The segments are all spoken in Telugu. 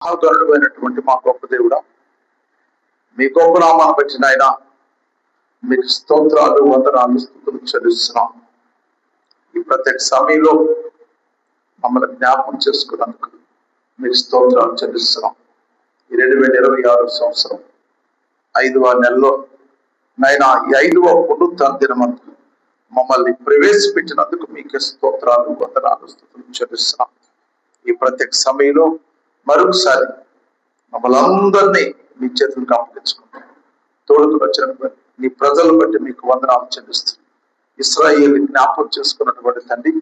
మహాగణుడైనటువంటి మా గొప్ప దేవుడా, మీ గొప్ప నామాన్ని బట్టి నాయన మీకు స్తోత్రాలు, వందనాలు, స్తుతులు చెల్లిస్తున్నాం. ఈ ప్రత్యేక సమయంలో మమ్మల్ని జ్ఞాపకం చేసుకున్నందుకు మీకు స్తోత్రాలు చెల్లిస్తున్నాం. ఈ 2026 సంవత్సరం 5వ నెలలో నాయన ఈ 5వ పునరుత్థాన దినమందు మమ్మల్ని ప్రవేశపెట్టినందుకు మీకు స్తోత్రాలు, వందనాలు, స్తుతులు చెల్లిస్తున్నాం. ఈ ప్రత్యేక సమయంలో మరొకసారి మమ్మల్ని అందరినీ మీ చేతులకు అప్పగించుకుంటాం. తోడుకు వచ్చిన నీ ప్రజలను బట్టి మీకు వందనాలు చెల్లిస్తున్నాం. ఇశ్రాయేలు జ్ఞాపకం చేసుకున్నటువంటి తండ్రి,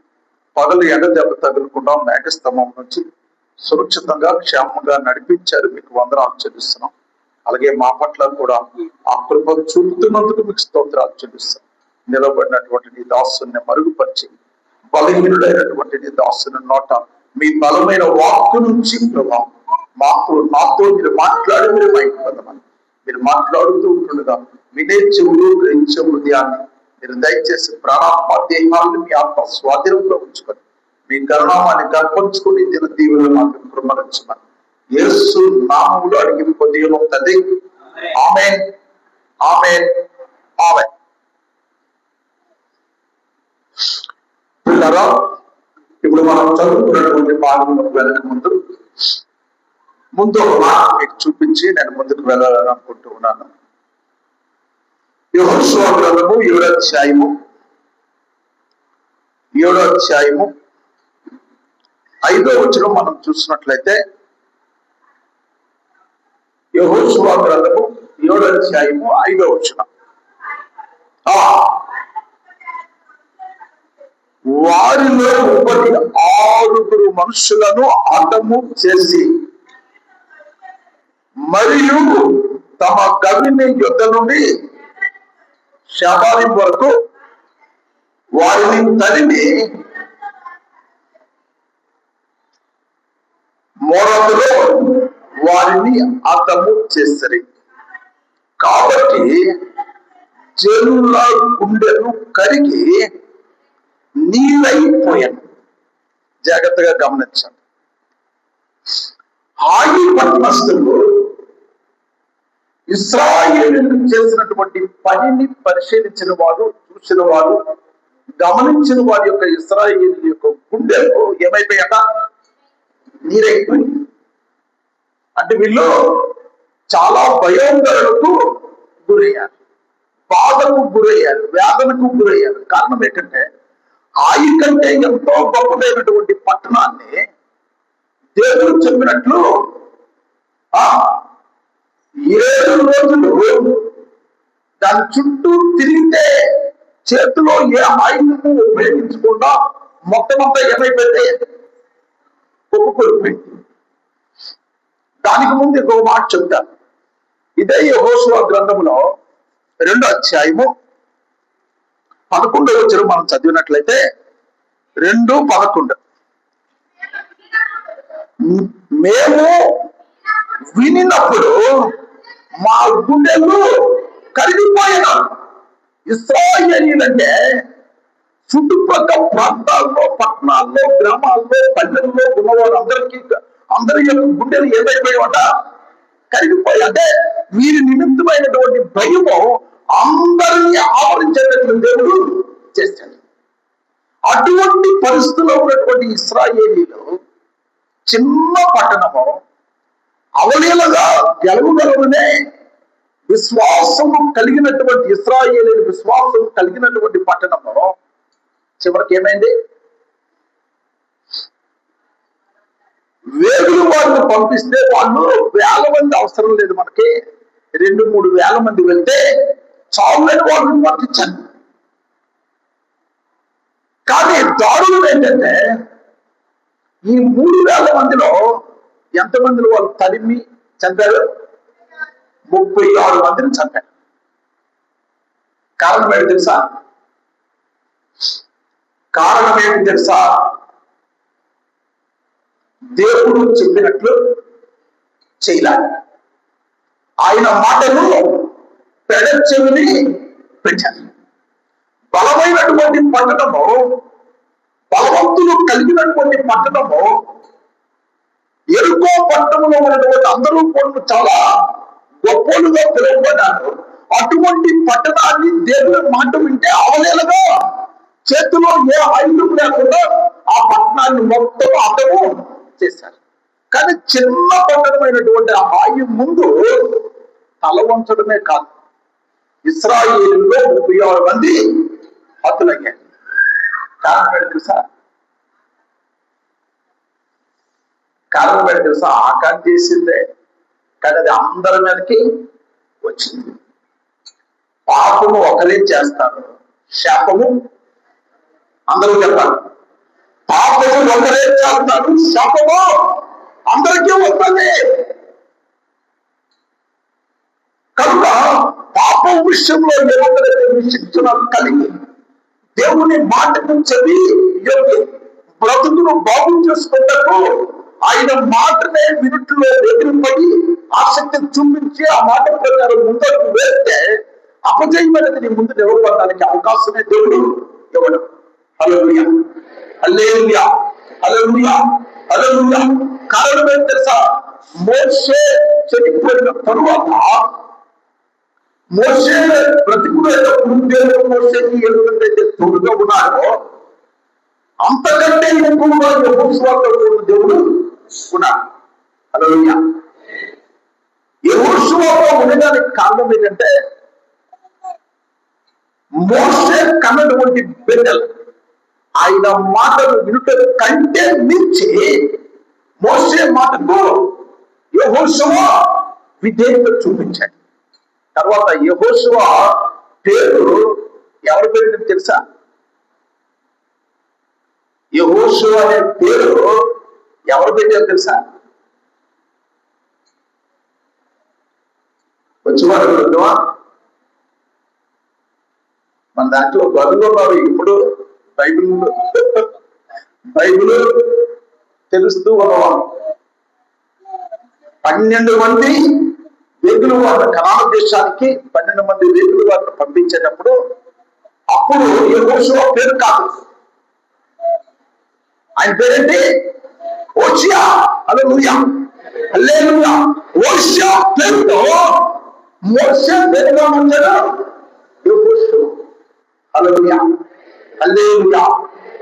పగలు ఎండ దెబ్బ తగలకుండా మేఘస్తంభం నుంచి సురక్షితంగా క్షేమంగా నడిపించారు. మీకు వందనాలు చెల్లిస్తున్నాం. అలాగే మా పట్ల కూడా ఆ కృప చూపుతున్నందుకు మీకు స్తోత్రాలు చెల్లిస్తాం. నిలబడినటువంటి నీ దాసుని మరుగుపరిచి బలహీనుడైనటువంటి నీ దాసుని నోట మీ బలమైన వాక్కు నుంచి ప్రభావం నాతో మీరు మాట్లాడి మీరు మైపదమని మీరు మాట్లాడుతూ ఉంటుండగా వినే చెవులు, గ్రహించే హృదయాన్ని మీరు దయచేసి ప్రాణాత్మ దేహాన్ని మీ ఆత్మ స్వాధీనంలో ఉంచుకొని మీ కరుణామాన్ని కల్పించుకుని దిన దీవులు మాకు కృపణించమని యేసు నామములో అడిగి పొందిన తండ్రి. ఆమేన్, ఆమేన్, ఆమేన్. పిల్లరా, ఇప్పుడు మనం చదువుకున్నటువంటి భాగంలోకి వెళ్ళక ముందు ఒక మాట మీకు చూపించి నేను ముందుకు వెళ్ళాలని అనుకుంటూ ఉన్నాను. యెహోషువ గ్రంథము 7వ అధ్యాయము 5వ వచనం మనం చూసినట్లయితే, యెహోషువ గ్రంథము 7వ అధ్యాయము 5వ వచనం, వారిలో 36 మనుషులను హతము చేసి మరియు తమ గవిని యుద్ధ నుండి శబాలిం వరకు వారిని తరిమి మోరదులో వారిని హతము చేసరి. కాబట్టి జనుల గుండెను కరిగి నీళ్ళైపోయాను. జాగ్రత్తగా గమనించండి. హాయి పట్టణస్థులు ఇశ్రాయేలీయులు చేసినటువంటి పనిని పరిశీలించిన వారు, చూసిన వారు, గమనించిన వారి యొక్క ఇశ్రాయేలీయుల యొక్క గుండెలు ఏమైపోయాట? నీరైపోయింది. అంటే వీళ్ళు చాలా భయోందరణకు గురయ్యారు, బాధకు గురయ్యారు, వేదనకు గురయ్యారు. కారణం ఏంటంటే ఆయి కంటే ఎంతో గొప్పదైనటువంటి పట్టణాన్ని దేవుడు చెప్పినట్లు 7 రోజులు దాని చుట్టూ తిరిగితే చేతిలో ఏ ఆయుధము ఉపయోగించకుండా మొత్తం అంతా ఏమైపోయింది? ఒప్పుకోలిపోయింది. దానికి ముందు ఇంకొక మాట చెప్తాను. ఇదే యెహోషువ గ్రంథంలో 2వ అధ్యాయము 11వ వచనం మనం చదివినట్లయితే 2:11, మేము వినినప్పుడు మా గుండెలు కరిగిపోయిన. ఇశ్రాయేలీయులంటే చుట్టుపక్కల ప్రాంతాల్లో, పట్టణాల్లో, గ్రామాల్లో, పల్లెల్లో ఉన్నవారు అందరి యొక్క గుండెలు ఏమైపోయావట? కరిగిపోయి. అంటే వీరి నిమిత్తమైనటువంటి భయము అందరినీ ఆవరించేటట్లు దేవుడు చేశాడు. అటువంటి పరిస్థితుల్లో ఉన్నటువంటి ఇశ్రాయేలీయులు చిన్న పట్టణము అవలీలగా గెలవగలవనే విశ్వాసము కలిగినటువంటి ఇశ్రాయేలీయులు విశ్వాసం కలిగినటువంటి పట్టణము చివరికి ఏమైంది? వేగులు వారిని పంపిస్తే వాళ్ళు 1000 మంది అవసరం లేదు, మనకి 2-3 వేల మంది వెళ్తే చాలని వాళ్ళని పంపించాను. కానీ దారుణం ఏంటంటే ఈ 3,000 మందిలో ఎంతమందిని వాళ్ళు తరిమి చంపారు? 36 మందిని చంపారు. కారణం ఏంటి తెలుసా? దేవుడు చెప్పినట్లు చేయలేదు. ఆయన మాటలు పెడచెవిని పెట్టారు. బలమైనటువంటి పట్టణము, బలవంతులు కలిగినటువంటి పట్టణము ఎరుకో పట్టణంలో ఉన్నటువంటి అందరూ కూడా చాలా గొప్పలుగా పిలువబడ్డారు. అటువంటి పట్టణాన్ని దేవుని మాట వింటే అవలేలుగా చేతిలో ఏ ఆయుధం లేకుండా ఆ పట్టణాన్ని మొత్తం అతము చేశారు. కానీ చిన్న పట్టణమైనటువంటి ఆ హాయి ముందు తల వంచడమే కాదు, ఇశ్రాయేలులో 36 మంది హతులయ్యారు. కారణం ఏంటి తెలుసా? ఆకారం చేసిందే, కానీ అది అందరి మీదకి వచ్చింది. పాపము ఒకరే చేస్తారు, శాపము అందరూ చెప్పాలి. పాపము ఒకరే చేస్తారు, శాపము అందరికీ వస్తుంది. కనుక పాపం విషయంలో ఎవరైతే శిక్షణ కలిగి దేవుని మాటకు చదివి బ్రతుకును బాగు చేసుకున్నట్టు ఆయన మాటనే వినుట్లో ఎదురుపడి ఆసక్తి చూపించి ఆ మాట ప్రకారం ముందరకు వేస్తే అపజయం అనేది నీ ముందు నిలబడడానికి అవకాశమే దేవుడు ఇవ్వడం. హల్లెలూయా, హల్లెలూయా, హల్లెలూయా, హల్లెలూయా. కారణం ఏంటి తెలుసా? మోషే చనిపోయిన తరువాత మోషే బ్రతికునేటప్పుడు దేవుడు మోషేకి ఎందుకంటే తోడుగా ఉన్నాడో అంతకంటే ఎక్కువగా యెహోషువతో దేవుడు ఉన్నాడు. హల్లెలూయా. యెహోషువతో ఉండడానికి కారణం ఏంటంటే మోషే కన్నటువంటి బిడ్డలు ఆయన మాటలు వినుట కంటే మించి మోషే మాటకు యెహోషువ విధేయత చూపించాడు. తర్వాత యెహోషువ పేరు ఎవరి పేరు తెలుసా? యెహోషువ అనే పేరు ఎవరు పెట్టారు తెలుసా? వచ్చేవారు వద్దామా? మన దాంట్లో బదులున్నారు. ఇప్పుడు బైబిల్ తెలుస్తూ ఉన్నవారు 12 మంది వేగులు వారిని కనాను దేశానికి 12 మంది వేగులు వారిని పంపించేటప్పుడు అప్పుడు యెహోషువ పేరు కాదు, ఆయన పేరేంటి? హోషేయ. హల్లెలూయా, హల్లెలూయా. హోషేయ పేరుతో మోషే పేరుగా వచ్చాడు యెహోషువ. హల్లెలూయా, హల్లెలూయా,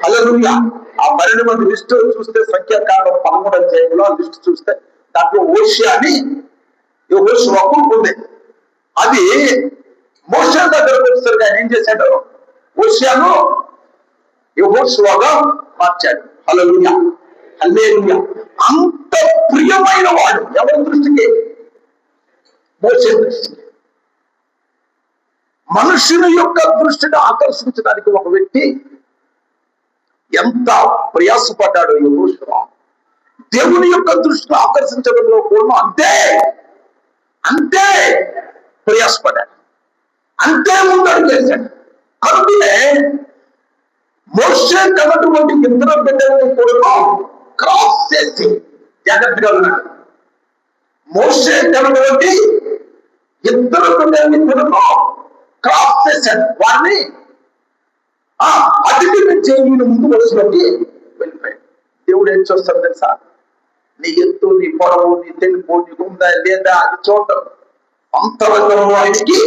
హల్లెలూయా. ఆ 12 మంది లిస్టు చూస్తే సంఖ్యాకాండం 13వ అధ్యాయంలో లిస్టు చూస్తే దాంట్లో హోషేయ అని యెహోషువకు ఉంది. అది మోషే దగ్గరకు వచ్చేసరికి ఆయన ఏం చేశాడు? హోషేయను యెహోషువగా మార్చాడు. హల్లెలూయా, హల్లెలూయా. అంత ప్రియమైన వాడు ఎవరి దృష్టికి? మోషే దృష్టికి. మనుషుని యొక్క దృష్టిని ఆకర్షించడానికి ఒక వ్యక్తి ఎంత ప్రయాసపడ్డాడు యెహోషువ, దేవుని యొక్క దృష్టిని ఆకర్షించడంలో కూడా అంతే ప్రయాసపడ్డాడు, అంతే ముందడుగు చేశాడు. కనుకనే మోషే కన్నటువంటి 2 బిడ్డలను కూడా క్రాస్ చేసి జాగ్రత్తగా ఉన్నాడు. మోషే కన్నటువంటి 2 బిడ్డలని కూడా క్రాస్ చేశాడు. వారిని అధిగమించే ఈయన ముందు వరుసలోకి వెళ్ళిపోయాడు. దేవుడు ఏం చూస్తాడు తెలుసా? నీ ఎత్తు, నీ పొడవు, నీ తెలుపు, నీ ఉందా లేదా అది చూడటం. అంతరంగంలో ఆయనకి,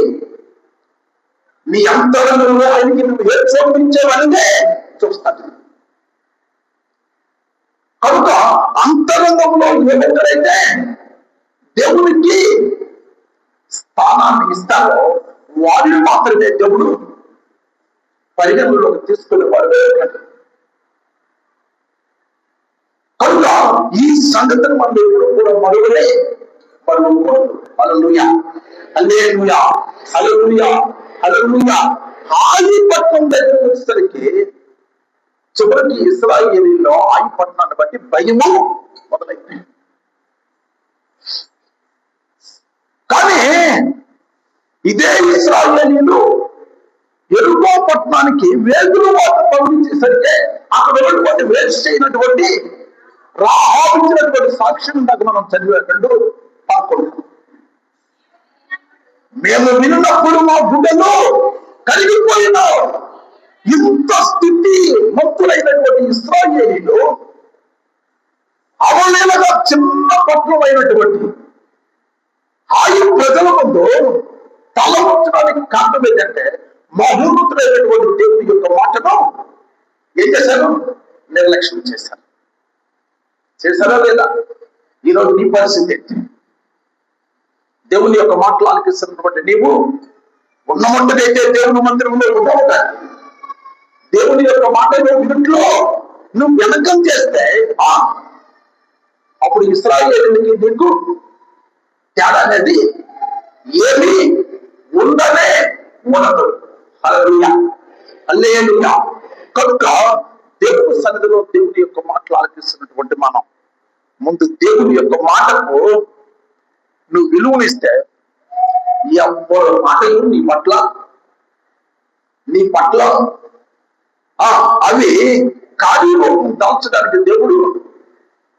నీ అంతరంగంలో ఆయనకి నువ్వు ఏం చూపించేవన్నీ చూస్తాడు. కనుక అంతరంగంలో ఎవరైతే దేవునికి స్థానాన్ని ఇస్తారో వారిని మాత్రమే దేవుడు పరిగణలోకి తీసుకునేవాడు. కనుక ఈ సంగతిని మనం ఎప్పుడు కూడా మరువలే మరువకూడదు. హల్లెలూయా, హల్లెలూయా, హల్లెలూయా, హల్లెలూయా. ఆయిపట్నం దగ్గరకు వచ్చేసరికి చివరికి ఇశ్రాయేలీలో ఆయిపట్నాన్ని బట్టి భయము మొదలైంది. కానీ ఇదే ఇశ్రాయేలీలు ఎరుకో పట్టణానికి వేగులు వాటిని పంపించేసరికి అక్కడ ఉన్నటువంటి వేస్ట్ అయినటువంటి రాహాబించినటువంటి సాక్ష్యం దాకా మనం చదివే 2:11. మేము విన్నప్పుడు మా గుడ్డలు కలిగిపోయినా ఇంత స్థితి మొత్తులైనటువంటి ఇశ్రాయేలీలు అవలీలగా చిన్న పట్టణమైనటువంటి హాయి ప్రజల ముందు తల ఉంచడానికి కారణం ఏంటంటే మహోన్నతుడైనటువంటి దేవుని యొక్క మాటను ఏం చేశారు? నిర్లక్ష్యం చేశారు. చేశారా లేదా? ఈరోజు నీ పరిస్థితి ఏంటి? దేవుని యొక్క మాటలు ఆలకిస్తున్నటువంటి నీవు ఉన్నమంటదైతే దేవుని మందిరంలో ఉండవు. దేవుని యొక్క మాట ఇంట్లో నువ్వు వెనకం చేస్తే అప్పుడు ఇశ్రాయేలుకి నీకు తేడా అనేది ఏమి ఉండనే ఉండదు. హల్లెలూయా, హల్లెలూయా. కనుక దేవుని సన్నిధిలో దేవుని యొక్క మాటలు ఆలకిస్తున్నటువంటి మనం ముందు దేవుని యొక్క మాటకు నువ్వు విలువనిస్తే ఎవరు మాటలు నీ పట్ల అవి కార్యరూపం దాల్చడానికి దేవుడు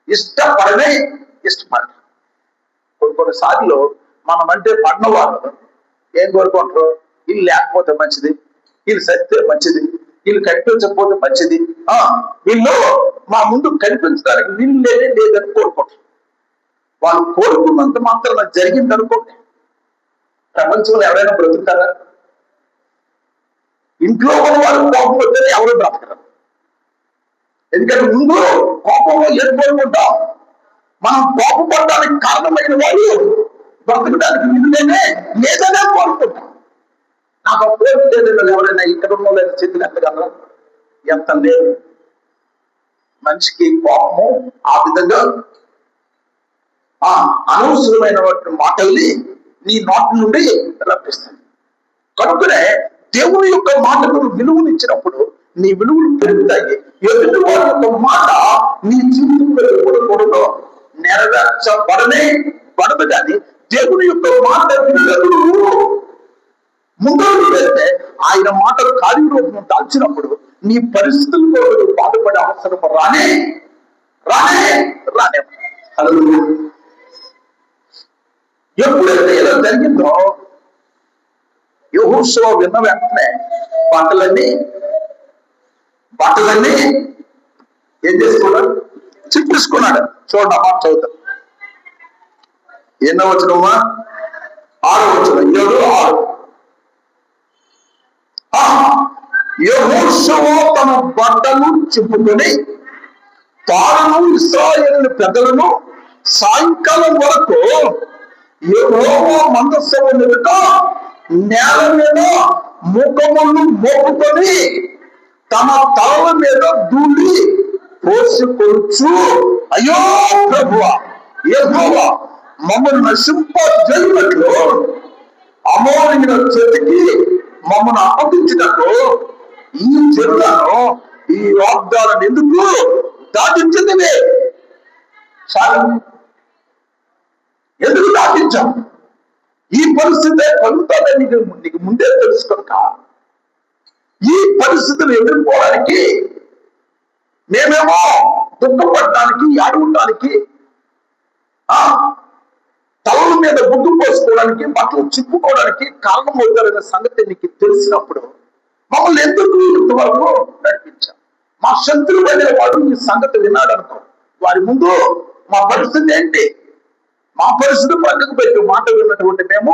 ఇష్టపడరు. కొన్నిసార్లు మనం అంటే పడినవాళ్ళు ఏం కోరుకుంటారు? వీళ్ళు లేకపోతే మంచిది, వీళ్ళు సత్తే మంచిది, వీళ్ళు కనిపించకపోతే మంచిది, వీళ్ళు మా ముందు కనిపించడానికి వీళ్ళు లేదని కోరుకుంటారు. వాళ్ళు కోరుకున్నంత మాత్రం జరిగింది అనుకోండి. ప్రపంచంలో ఎవరైనా బ్రతుకుతారా? ఇంట్లో ఉన్న వాళ్ళు కోపం వస్తేనే ఎవరు బ్రతకరు. ఎందుకంటే ముందు కోపంలో ఏం కోరుకుంటాం? మనం కోపపడడానికి కారణమైన వాళ్ళు బ్రతకడానికి వీళ్ళనే లేదనే కోరుకుంటాం. నాకు ఆ కోరిక లేదని ఎవరైనా ఇక్కడ ఉన్న లేదా చేతులు ఎత్తగలరా? ఎంత లేదు. మనిషికి కోపము ఆ విధంగా అనవసరమైన మాటల్ని నీ నోటి నుండి రప్పిస్తుంది. కనుకనే దేవుని యొక్క మాటకు విలువనిచ్చినప్పుడు నీ విలువలు పెరుగుతాయి. ఎదుటి వారి యొక్క మాట నీ జీవితంలో ఎప్పుడు నెరవేర్చబడదు. కానీ దేవుని యొక్క మాట ముందు వెళ్తే ఆయన మాటలు కార్యరూపం దాల్చినప్పుడు నీ పరిస్థితులతో బాధపడే అవసరం రానే. ఎప్పుడైతే ఇలా జరిగిందో యెహోషువ విన్న వెంటనే బట్టలన్నీ ఏం చేసుకున్నాడు? చిప్పేసుకున్నాడు. చూడండి అమ్మా, చదువుతాం. ఎన్నో వచ్చినమ్మా? 6వ వచనం, 7:6. యెహోషువ తన బట్టలు చింపుకొని తాను ఇశ్రాయేలు పెద్దలను సాయంకాలం వరకు యెహోవా మందస్సము ఎదుట నేల మీద ముఖములు మోపుకొని తమ తలల మీద ధూళి పోసుకొచ్చు, అయ్యో ప్రభువా యెహోవా మమ్మల్ని నశింపజేయునట్లు అమోరీయుల చేతికి మమ్మల్ని అప్పగించినట్లు ఈ జనులను ఈ వాగ్దానాన్ని ఎందుకు దాటించింది? ఎందుకు దాటించాం? ఈ పరిస్థితి కలుగుతాదని నీకు ముందే తెలుసుకోక ఈ పరిస్థితులు ఎదుర్కోవడానికి మేమేమో దుఃఖపడడానికి, అడగడానికి, తలల మీద బుగ్గు పోసుకోవడానికి, బట్టలు చిప్పుకోవడానికి కారణం అవుతారనే సంగతి నీకు తెలిసినప్పుడు మమ్మల్ని ఎందుకు ఇంతవరకు నడిపించాం? మా శత్రువు అనే వాడు ఈ సంగతి విన్నాడు అనుకో, వారి ముందు మా పరిస్థితి ఏంటి? మా పరిస్థితి పక్కకు పెట్టి మాట విన్నటువంటి మేము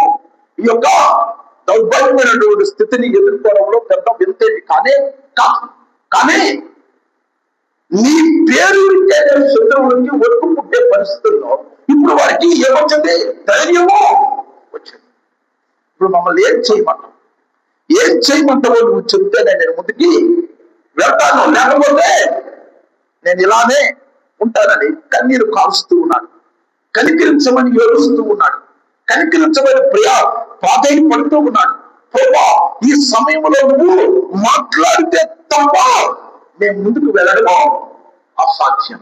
ఈ యొక్క దౌర్భాగ్యమైనటువంటి స్థితిని ఎదుర్కోవడంలో పెద్ద వింతేమి కానే కాదు. కానీ నీ పేరు శత్రువులకి ఒట్టు పుట్టే పరిస్థితుల్లో ఇప్పుడు వారికి ఏమొచ్చింది? ధైర్యము వచ్చింది. ఇప్పుడు మమ్మల్ని ఏం చేయమంటావో నువ్వు చెప్తేనే నేను ముందుకి వెళ్తాను, లేకపోతే నేను ఇలానే ఉంటానని కన్నీరు కాలుస్తూ ఉన్నాడు. కనికరించమని ఏడుస్తూ ఉన్నాడు. కనికరించమని ప్రాధాన్యపడుతూ ఉన్నాడు. ప్రభా, ఈ సమయంలో నువ్వు మాట్లాడితే తప్ప నేను ముందుకు వెళ్ళడమో అసాధ్యం.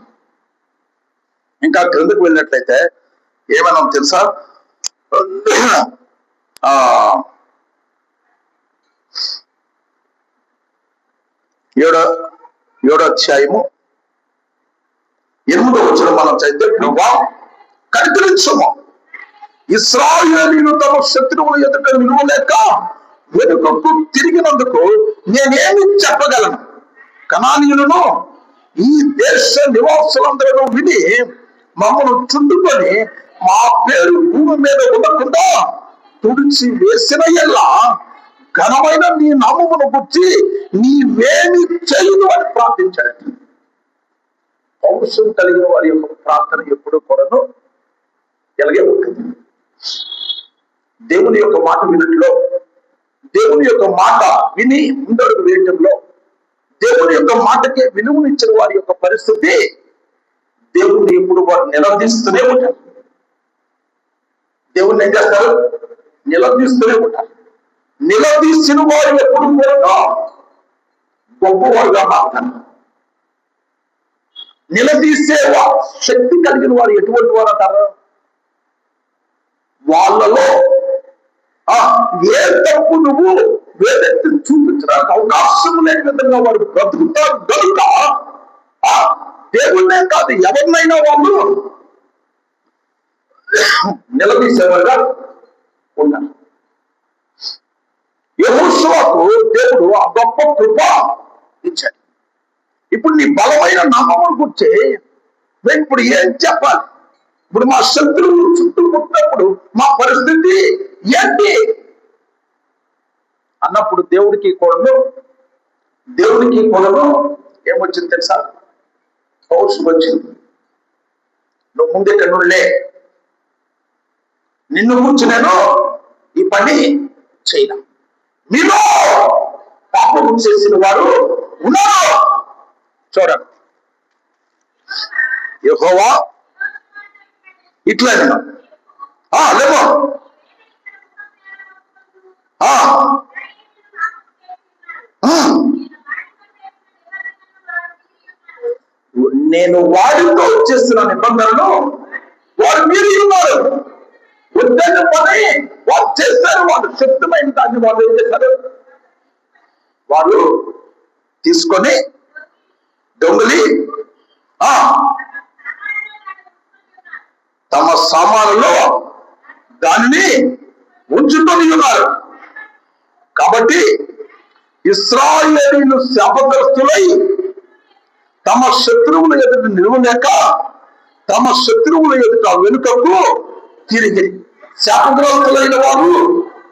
ఇంకా క్రిందకు వెళ్ళినట్లయితే ఏమన్నా తెలుసా? 7వ అధ్యాయము 8వ వచనం మనం చదివితే, ప్రభువా కనికరించుము, ఇశ్రాయేలీయులు తమ శత్రువుల ఎదుట నిలువలేక వెనుకకు తిరిగినందుకు నేనేమి చెప్పగలను? కనానీయులను ఈ దేశ నివాసులందరూ విని మమ్మల్ని చుట్టుకొని మా పేరు భూమి మీద ఉండకుండా తుడిచి వేసిన ఎల్లా ఘనమైన నీ నామమును గుర్చి నీవేమి చేయదు అని ప్రార్థించాడు. పౌరుషం కలిగిన వారి యొక్క ప్రార్థన ఎప్పుడు కూడాను ఎలాగే ఉంటుంది. దేవుని యొక్క మాట వినట్లో, దేవుని యొక్క మాట విని ముందడుగు వేయటంలో, దేవుని యొక్క మాటకే విలువనిచ్చిన వారి యొక్క పరిస్థితి దేవుని ఎప్పుడు వారు నిలదీస్తూనే ఉంటారు. దేవుణ్ణి ఏం చేస్తారు? నిలదీస్తూనే ఉంటారు. నిలదీసిన వారు ఎప్పుడు కూడా గొప్పవారుగా మారుతారు. నిలదీసే శక్తి కలిగిన వారు ఎటువంటి వారు అంటారు? వాళ్ళలో ఏ తప్పు నువ్వు వేదెత్తి చూపించడానికి అవకాశం లేని విధంగా వారు బ్రతుకుతారు కనుక దేవుణ్ణే కాదు ఎవరినైనా వాళ్ళు నిలదీసేవారుగా ఉన్నారు. యెహోషువకు దేవుడు ఆ గొప్ప కృప ఇచ్చాడు. ఇప్పుడు నీ బలమైన నామమును గురించి నేను ఇప్పుడు ఏం చెప్పాలి? ఇప్పుడు మా శత్రువులు చుట్టుముట్టినప్పుడు మా పరిస్థితి ఏంటి అన్నప్పుడు దేవుడికి కొడను ఏమొచ్చింది తెలుసా? పౌరుషం వచ్చింది. నువ్వు ముందే నుళ్ళే, నిన్ను గురించి నేను ఈ పని చేయను. మీలో పాపం చేసిన వారు ఉన్నారు. చూడండి, యెహోవా ఇట్లా లేమో నేను వాడితో చేస్తున్న నిబంధనలు వారు మీరు ఉన్నారు. వద్దన్న పని వారు చేస్తారు. వాళ్ళు శక్తమైన దాన్ని వాళ్ళు ఏం చేస్తారు? వాళ్ళు తీసుకొని దొంగలి తమ సామానులో దానిని ఉంచుకొని ఉన్నారు. కాబట్టి ఇశ్రాయేలీయులు శాపగ్రస్తులై తమ శత్రువుల ఎదుట నిలవలేక తమ శత్రువుల ఎదుట వెనుకకు తిరిగి శాపగ్రస్తులైన వారు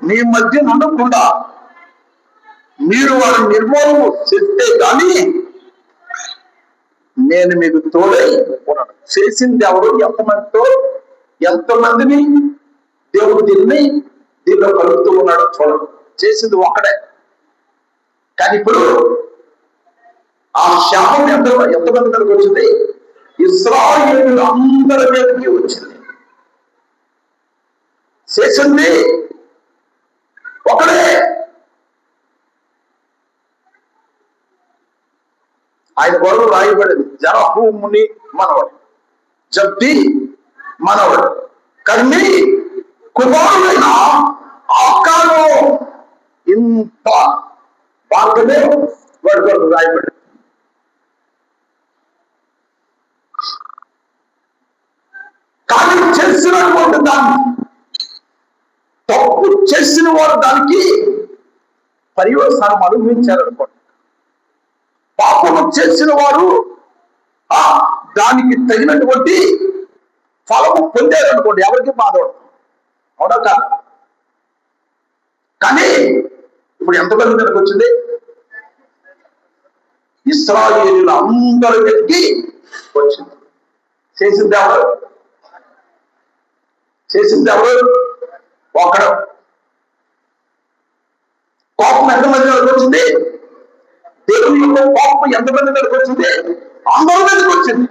మీ మధ్య ఉండకుండా మీరు వారిని నిర్మూలన చేస్తే కానీ నేను మీకు తోడై ఉన్నాను. చేసింది ఎవరు? ఎంతమందిని దేవుడు దీనిలో కలుపుతూ ఉన్నాడు చూడండి. చేసింది ఒక్కడే, కానీ ఇప్పుడు ఆ శాపం ఎంతమంది మీదకి వచ్చింది? ఇశ్రాయేలు అందరి మీదకి వచ్చింది. చేసింది ఒకడే. ఆయన గొడవ రాయబడింది. జరహు ముని మనవడు, జబ్ది మనవడు, కర్మి కుమారుడైన ఆకాను ఇంత భాగమే వాడి గొడవ రాయబడింది. కానీ చేసినటువంటి దాన్ని, తప్పు చేసిన వారు దానికి పర్యవసానం అనుభవించారనుకోండి. పాపము చేసిన వారు దానికి తగినటువంటి ఫలము పొందారనుకోండి, ఎవరికి బాధపడదు. అవునా కాదు? కానీ ఇప్పుడు ఎంతమంది మీదకి వచ్చింది? ఇశ్రాయేలీయుల అందరి మీదకి వచ్చింది. చేసింది ఎవరు? ఒకడు. కోపం ఎంతమంది మీదకి వచ్చింది? దేవుని యొక్క కోపం ఎంతమంది మీదకి వచ్చింది? అందరి మీదకి వచ్చింది.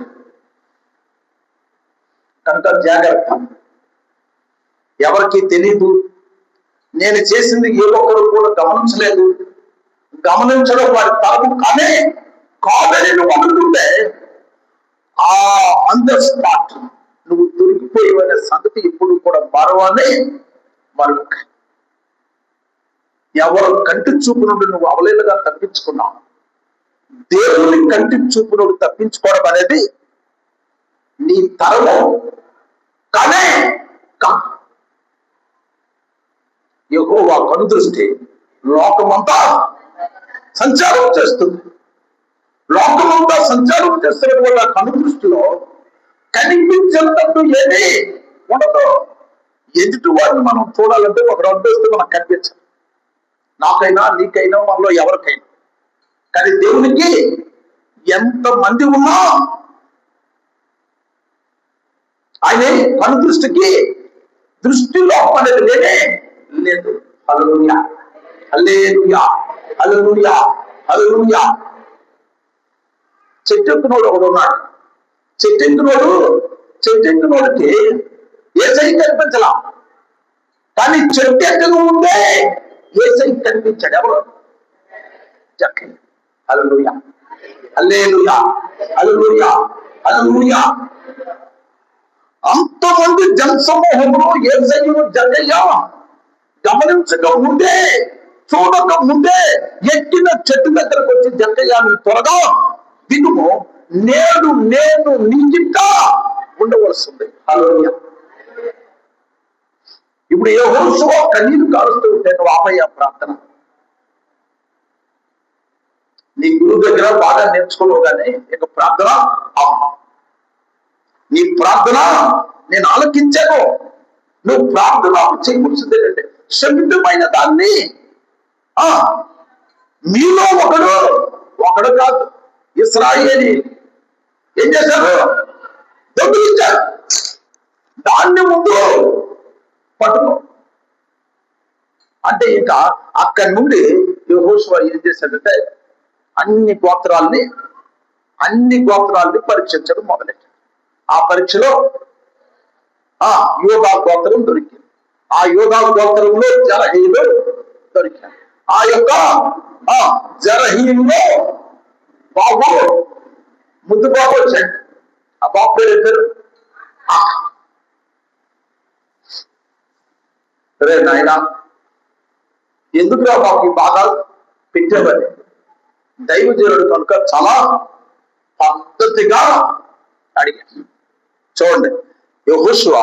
కనుక జాగ్రత్త. ఎవరికి తెలీదు. నేను చేసింది ఏ ఒక్కరు కూడా గమనించలేదు. గమనించడం వారి తరపు కాదని నువ్వు అనుకుంటే ఆన్ ద స్పాట్ నువ్వు దొరికిపోయేవనే సంగతి ఎప్పుడు కూడా మరొక ఎవరు కంటి చూపు నుండి నువ్వు అవలేలుగా తప్పించుకున్నావు. దేవుని కంటి చూపు నుండి తప్పించుకోవడం అనేది నీ తరము కానీ యెహోవా కనుదృష్టి లోకమంతా సంచారం చేస్తుంది. లోకమంతా సంచారం చేస్తున్నటువంటి కను దృష్టిలో కనిపించినట్టు ఏది ఉండదు. ఎదుటి వారిని మనం చూడాలంటే ఒక రొడ్డేస్తే మనకు కనిపించదు. నాకైనా నీకైనా మనలో ఎవరికైనా. కానీ దేవునికి ఎంత మంది ఉన్నా ఆయన కను దృష్టిలో అనేది లేనే లేదు. హల్లెలూయా, హల్లెలూయా, హల్లెలూయా, హల్లెలూయా. చెట్టెక్కినోడు ఒకడు ఉన్నాడు. చెట్టెక్కినోడికి యేసై కనిపించలా, కానీ చెట్టు ఎక్కక ముందే యేసై కనిపించాడు. ఎవరు? జక్కయ్య. హల్లెలూయా, హల్లెలూయా, హల్లెలూయా, హల్లెలూయా. అంతమంది జనసమూహంలో యేసయ్యను జక్కయ్య గమనించక ముందే, చూడక ముందే ఎక్కిన చెట్టు దగ్గరకు వచ్చి జక్కయ్య త్వరగా దిగుము, నేను నీకింకా ఉండవలసింది. హల్లెలూయా. ఇప్పుడు యెహోషువ కన్నీరు కారుస్తూ ఉంటే నువ్వు ఆపయ్యా ప్రార్థన. నీ గురువు దగ్గర బాగా నేర్చుకోలేవు కానీ ఇక ప్రార్థన నీ ప్రార్థన నేను ఆలకించాను. నువ్వు ప్రార్థన చేయవలసింది ఏంటంటే శమితమైన దాన్ని మీలో ఒకడు కాదు ఇశ్రాయేలీ ఏం చేశారు? దొంగిలించారు. దాన్ని ముందు పట్టుకో అంటే ఇంకా అక్కడి నుండి యెహోషువ ఏం చేశాడంటే అన్ని గోత్రాల్ని పరీక్షించడం మొదలెట్టాడు. ఆ పరీక్షలో యోధా గోత్రం దొరికింది. ఆ యోధా గోత్రంలో జరహీలు దొరికాడు. ఆ యొక్క జరహీలో బాబు ముద్దు బాబు వచ్చాడు. ఆ బాబు పేరు ఇద్దరు. రే నాయన ఎందుకురా బాబు ఈ బాధలు పెట్టేవని దైవజనుడు కనుక చాలా పద్ధతిగా అడిగాడు. చూడండి యెహోషువ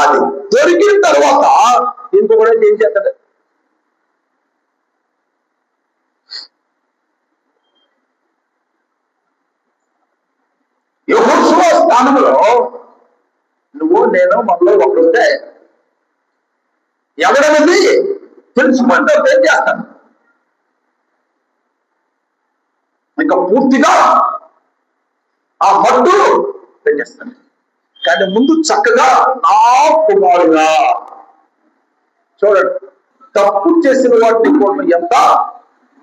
అది దొరికిన తర్వాత ఇంకొకటి ఏం చేస్తాడు? యెహోషువ స్థానంలో నువ్వు నేను మనలో ఒకరుంటే ఎవడనేది తెలుసుకుంటే ఏం చేస్తాను? ఇంకా పూర్తిగా ఆ మట్టు పెట్టేస్తాను. కానీ ముందు చక్కగా నా కుమారుడా చూడండి, తప్పు చేసిన వాటిని కూడా ఎంత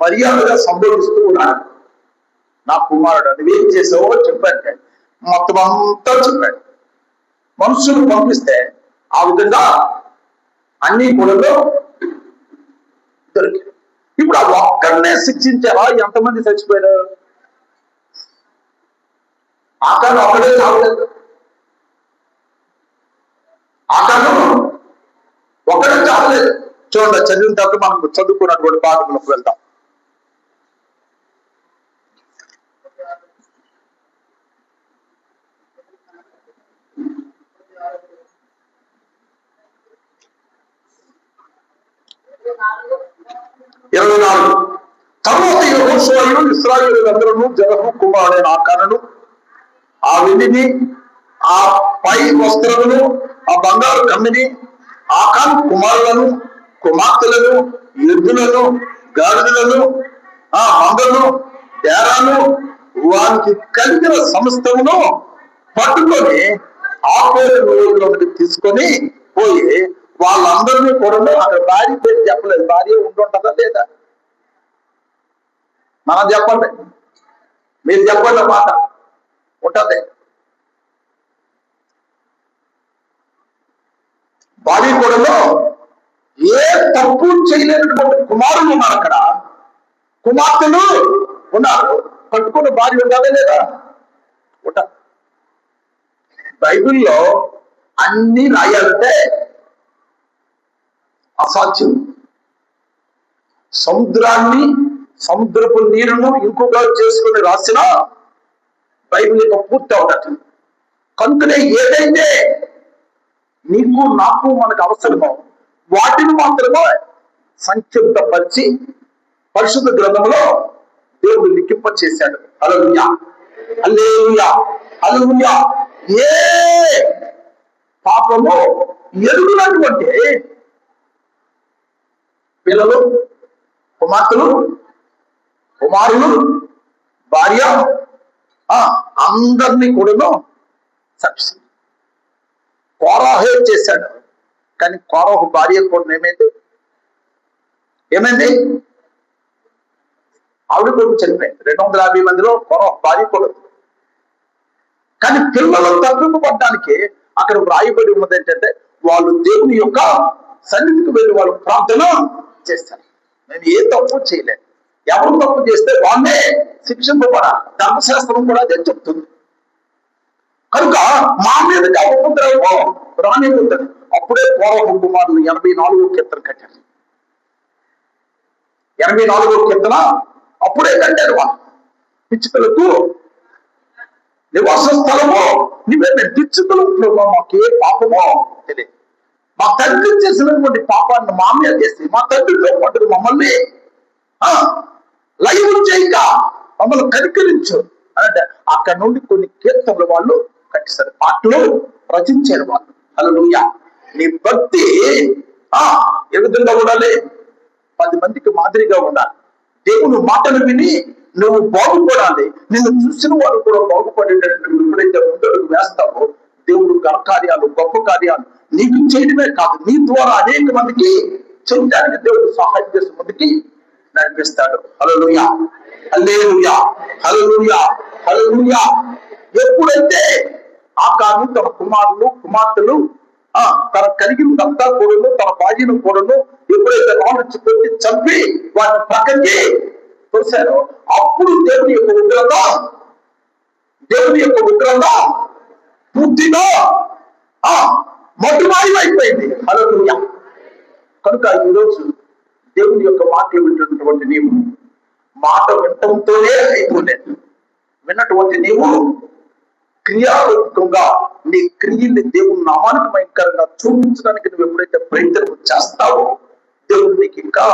మర్యాదగా సంబోధిస్తూ ఉన్నాడు. నా కుమారుడు నువ్వేం చేసావో చెప్పాడు. మొత్తం అంతా చెప్పాడు. మనుషులు పంపిస్తే ఆ విధంగా అన్ని కూడా దొరికి. ఇప్పుడు ఆ ఒక్కడనే శిక్షించారా? ఎంతమంది చచ్చిపోయారు? ఆకారం ఒక్కడే చావలేదు. ఆకారం ఒక్కడే చావలేదు. చూడండి, చదివిన తర్వాత మనం చదువుకున్నటువంటి పాఠంలోకి వెళ్తాం. తరువాత యెహోషువ ఇశ్రాయేలీయులందరూ జరహు కుమారుడైన ఆకానును, ఆ వెండిని, ఆ పై వస్త్రమును, ఆ బంగారు కమ్మిని, ఆకాను కుమారులను, కుమార్తెలను, ఎద్దులను, గాడిదలను, ఆ మందను, డేరాను, వానికి కలిగిన సమస్తమును పట్టుకొని ఆపేరులోకి తీసుకొని పోయి వాళ్ళందరినీ కూడా అక్కడ భార్య పేరు చెప్పలేదు. భార్య ఉంటుంటుందా లేదా? మనం చెప్పండి, మీరు చెప్పండి మాట ఉంటది. భార్య కూడా ఏ తప్పు చేయలేనటువంటి కుమారులు ఉన్నారు అక్కడ, కుమార్తెలు ఉన్నారు. పట్టుకున్న భార్య ఉండాలా లేదా? ఉంటారు. బైబిల్లో అన్ని రాయాలంటే అసాధ్యం. సముద్రాన్ని సముద్రపు నీరును ఇంకుగా చేసుకుని రాసిన బైబిల్ యొక్క పూర్తి అవడం. కనుకనే ఏదైతే నీకు నాకు మనకు అవసరమో వాటిని మాత్రమే సంక్షిప్తపరిచి పరిశుద్ధ గ్రంథంలో దేవుడు లిఖింప చేశాడు. హల్లెలూయా, హల్లెలూయా, హల్లెలూయా. ఏ పాపము ఎరుగునటువంటి పిల్లలు, కుమార్తెలు, కుమారులు, భార్య అందరినీ కూడా శపిస్తుంది. కోరాహే చేశాడు, కానీ కోరాహు భార్య కూడా ఏమైంది? ఆవిడ కూడా చనిపోయింది. 250 మందిలో కోరాహు భార్య కూడా. కానీ పిల్లలు తప్పింపబడ్డానికి అక్కడ వ్రాయబడి ఉన్నది ఏంటంటే, వాళ్ళు దేవుని యొక్క సన్నిధికి వెళ్ళి వాళ్ళు ప్రార్థన చేస్తారు. నేను ఏ తప్పు చేయలేదు, ఎవరు తప్పు చేస్తే వాళ్ళే శిక్షింపబడాలి. ధర్మశాస్త్రం కూడా అదే చెప్తుంది. కనుక మా మీదకి ఉపద్రవము రానివ్వద్దని అప్పుడే కోరహు కుమారులు 84వ కీర్తన కట్టారు. 84వ కీర్తన అప్పుడే కట్టారు. వాళ్ళు పిచ్చుకలకు నివాస స్థలము నువ్వే. పిచ్చుకలు మాకే పాపమో తెలియదు. మా తండ్రి చేసినటువంటి పాపాన్ని మా మీద చేసి మా తండ్రితో పాటు మమ్మల్ని లైవ్ చేయక మమ్మల్ని కనికరించు అంటే అక్కడ నుండి కొన్ని కీర్తనలు వాళ్ళు కట్టిస్తారు, పాటలు రచించారు వాళ్ళు. హల్లెలూయా. నీ భక్తి ఏ విధంగా ఉండాలి? 10 మందికి మాదిరిగా ఉండాలి. దేవుని మాటలు విని నువ్వు బాగుపడాలి. నిన్ను చూసిన వాడు కూడా బాగుపడేటట్టు ఎప్పుడైతే ముందడుగు వేస్తావో దేవుడు ఘనకార్యాలు, గొప్ప కార్యాలు నీకు చేయడమే కాదు, నీ ద్వారా అనేక మందికి చేయడానికి దేవుడు సహాయం చేసి ముందుకి నడిపిస్తాడు. హల్లెలూయా, హల్లెలూయా, హల్లెలూయా, హల్లెలూయా. ఎప్పుడైతే ఆకాను తన కుమారులు, కుమార్తెలు తన కలిగినంతా కూడను, తన భార్యను కూడను ఎప్పుడైతే రాళ్ళొచ్చి కొట్టి చంపి వాటిని పక్కకి తోశారో అప్పుడు దేవుని యొక్క ఉగ్రత పూర్తిగా మొట్టమాయమైపోయింది. హల్లెలూయా. కనుక ఈరోజు దేవుని యొక్క మాటలు వింటున్నటువంటి నీవు మాట వినటంతోనే అయిపోలేదు. విన్నటువంటి నీవు క్రియారూపకంగా నీ క్రియల్ని దేవుని నామానికి భయంకరంగా చూపించడానికి నువ్వు ఎప్పుడైతే ప్రయత్నం చేస్తావో దేవుడు నీకు ఇంకా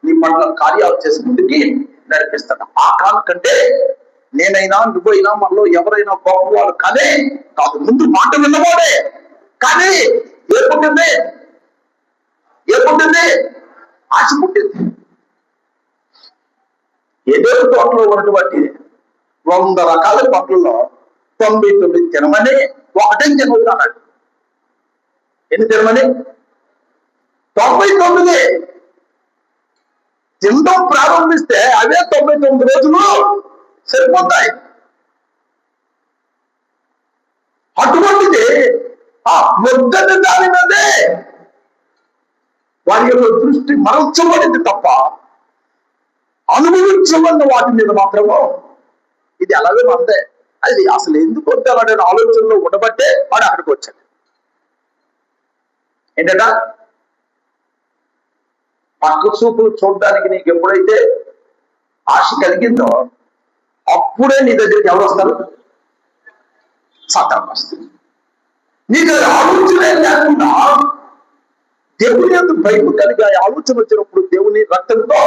నీ పట్ల కార్యాలు చేసి ముందుకి నడిపిస్తాడు. ఆ కాలం కంటే నేనైనా నువ్వైనా మనలో ఎవరైనా గొప్పవాడు కానీ కాదు, ముందు మాట విన్నవాడే. కానీ ఏ పుట్టింది? ఆశ పుట్టింది. ఏదో తోటలో ఉన్నటువంటి 100 రకాల పంటల్లో 99 తినమని ఒకటే తినవుతున్నాడు. ఎన్ని తినమని? 99 తినడం ప్రారంభిస్తే అవే 99 రోజులు సరిపోతాయి. అటువంటిది వద్దని దాని మీదే వారి యొక్క దృష్టి మరల్చబడింది తప్ప అనుభవించమన్న వాటి మీద మాత్రము ఇది అలాగే అంతే. అది అసలు ఎందుకు వద్దామనే ఆలోచనలో ఉండబట్టే వాడు అక్కడికి వచ్చాడు. ఏంటట? పక్క చూపులు చూడడానికి నీకు ఎప్పుడైతే ఆశ కలిగిందో అప్పుడే నీ దగ్గరికి ఎవరు వస్తారు? సాతాను వస్తుంది. నీకు ఆలోచన లేకుండా దేవుని యొక్క భయం కలిగి ఆలోచన వచ్చినప్పుడు దేవుని రక్తంతో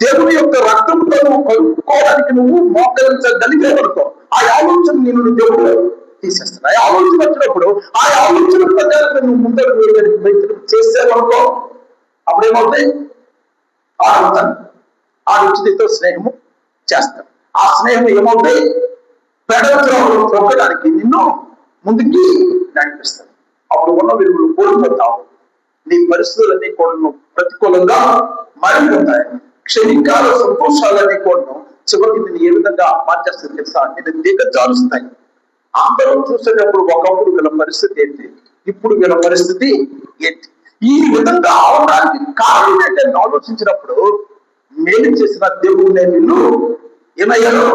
దేవుని యొక్క రక్తంతో నువ్వు కలుపుకోవడానికి నువ్వు మోకరించగలిగేవనుకో ఆ ఆలోచన నిన్ను దేవుడు తీసేస్తాడు. ఆ ఆలోచన వచ్చినప్పుడు ఆ ఆలోచన ప్రకారంగా నువ్వు ముందరకు వెళ్ళడానికి ప్రయత్నం చేసేవనుకో అప్పుడేమవుతాయి? ఆ రుచితో స్నేహము చేస్తాడు. ఆ స్నేహం ఏమవుతాయి? పెడత్రోవలు తొక్కడానికి నిన్ను ముందుకి నడిపిస్తాడు. అప్పుడు ఉన్న విలువలు కోల్పోతావు. నీ పరిస్థితులన్నీ కూడా ప్రతికూలంగా మారిపోతాయి. క్షణికాల సంతోషాలన్నీ కూడా చివరికి నేను ఏ విధంగా మార్చేస్తుంది తెలుసా? నేను దిగజారుస్తాయి. అందరూ చూసేటప్పుడు ఒకప్పుడు వీళ్ళ పరిస్థితి ఏంటి, ఇప్పుడు వీళ్ళ పరిస్థితి ఏంటి, ఈ విధంగా అవడానికి కారణం ఏంటని ఆలోచించినప్పుడు మేలు చేసిన దేవుడినే నిన్ను ఏమయ్యాను?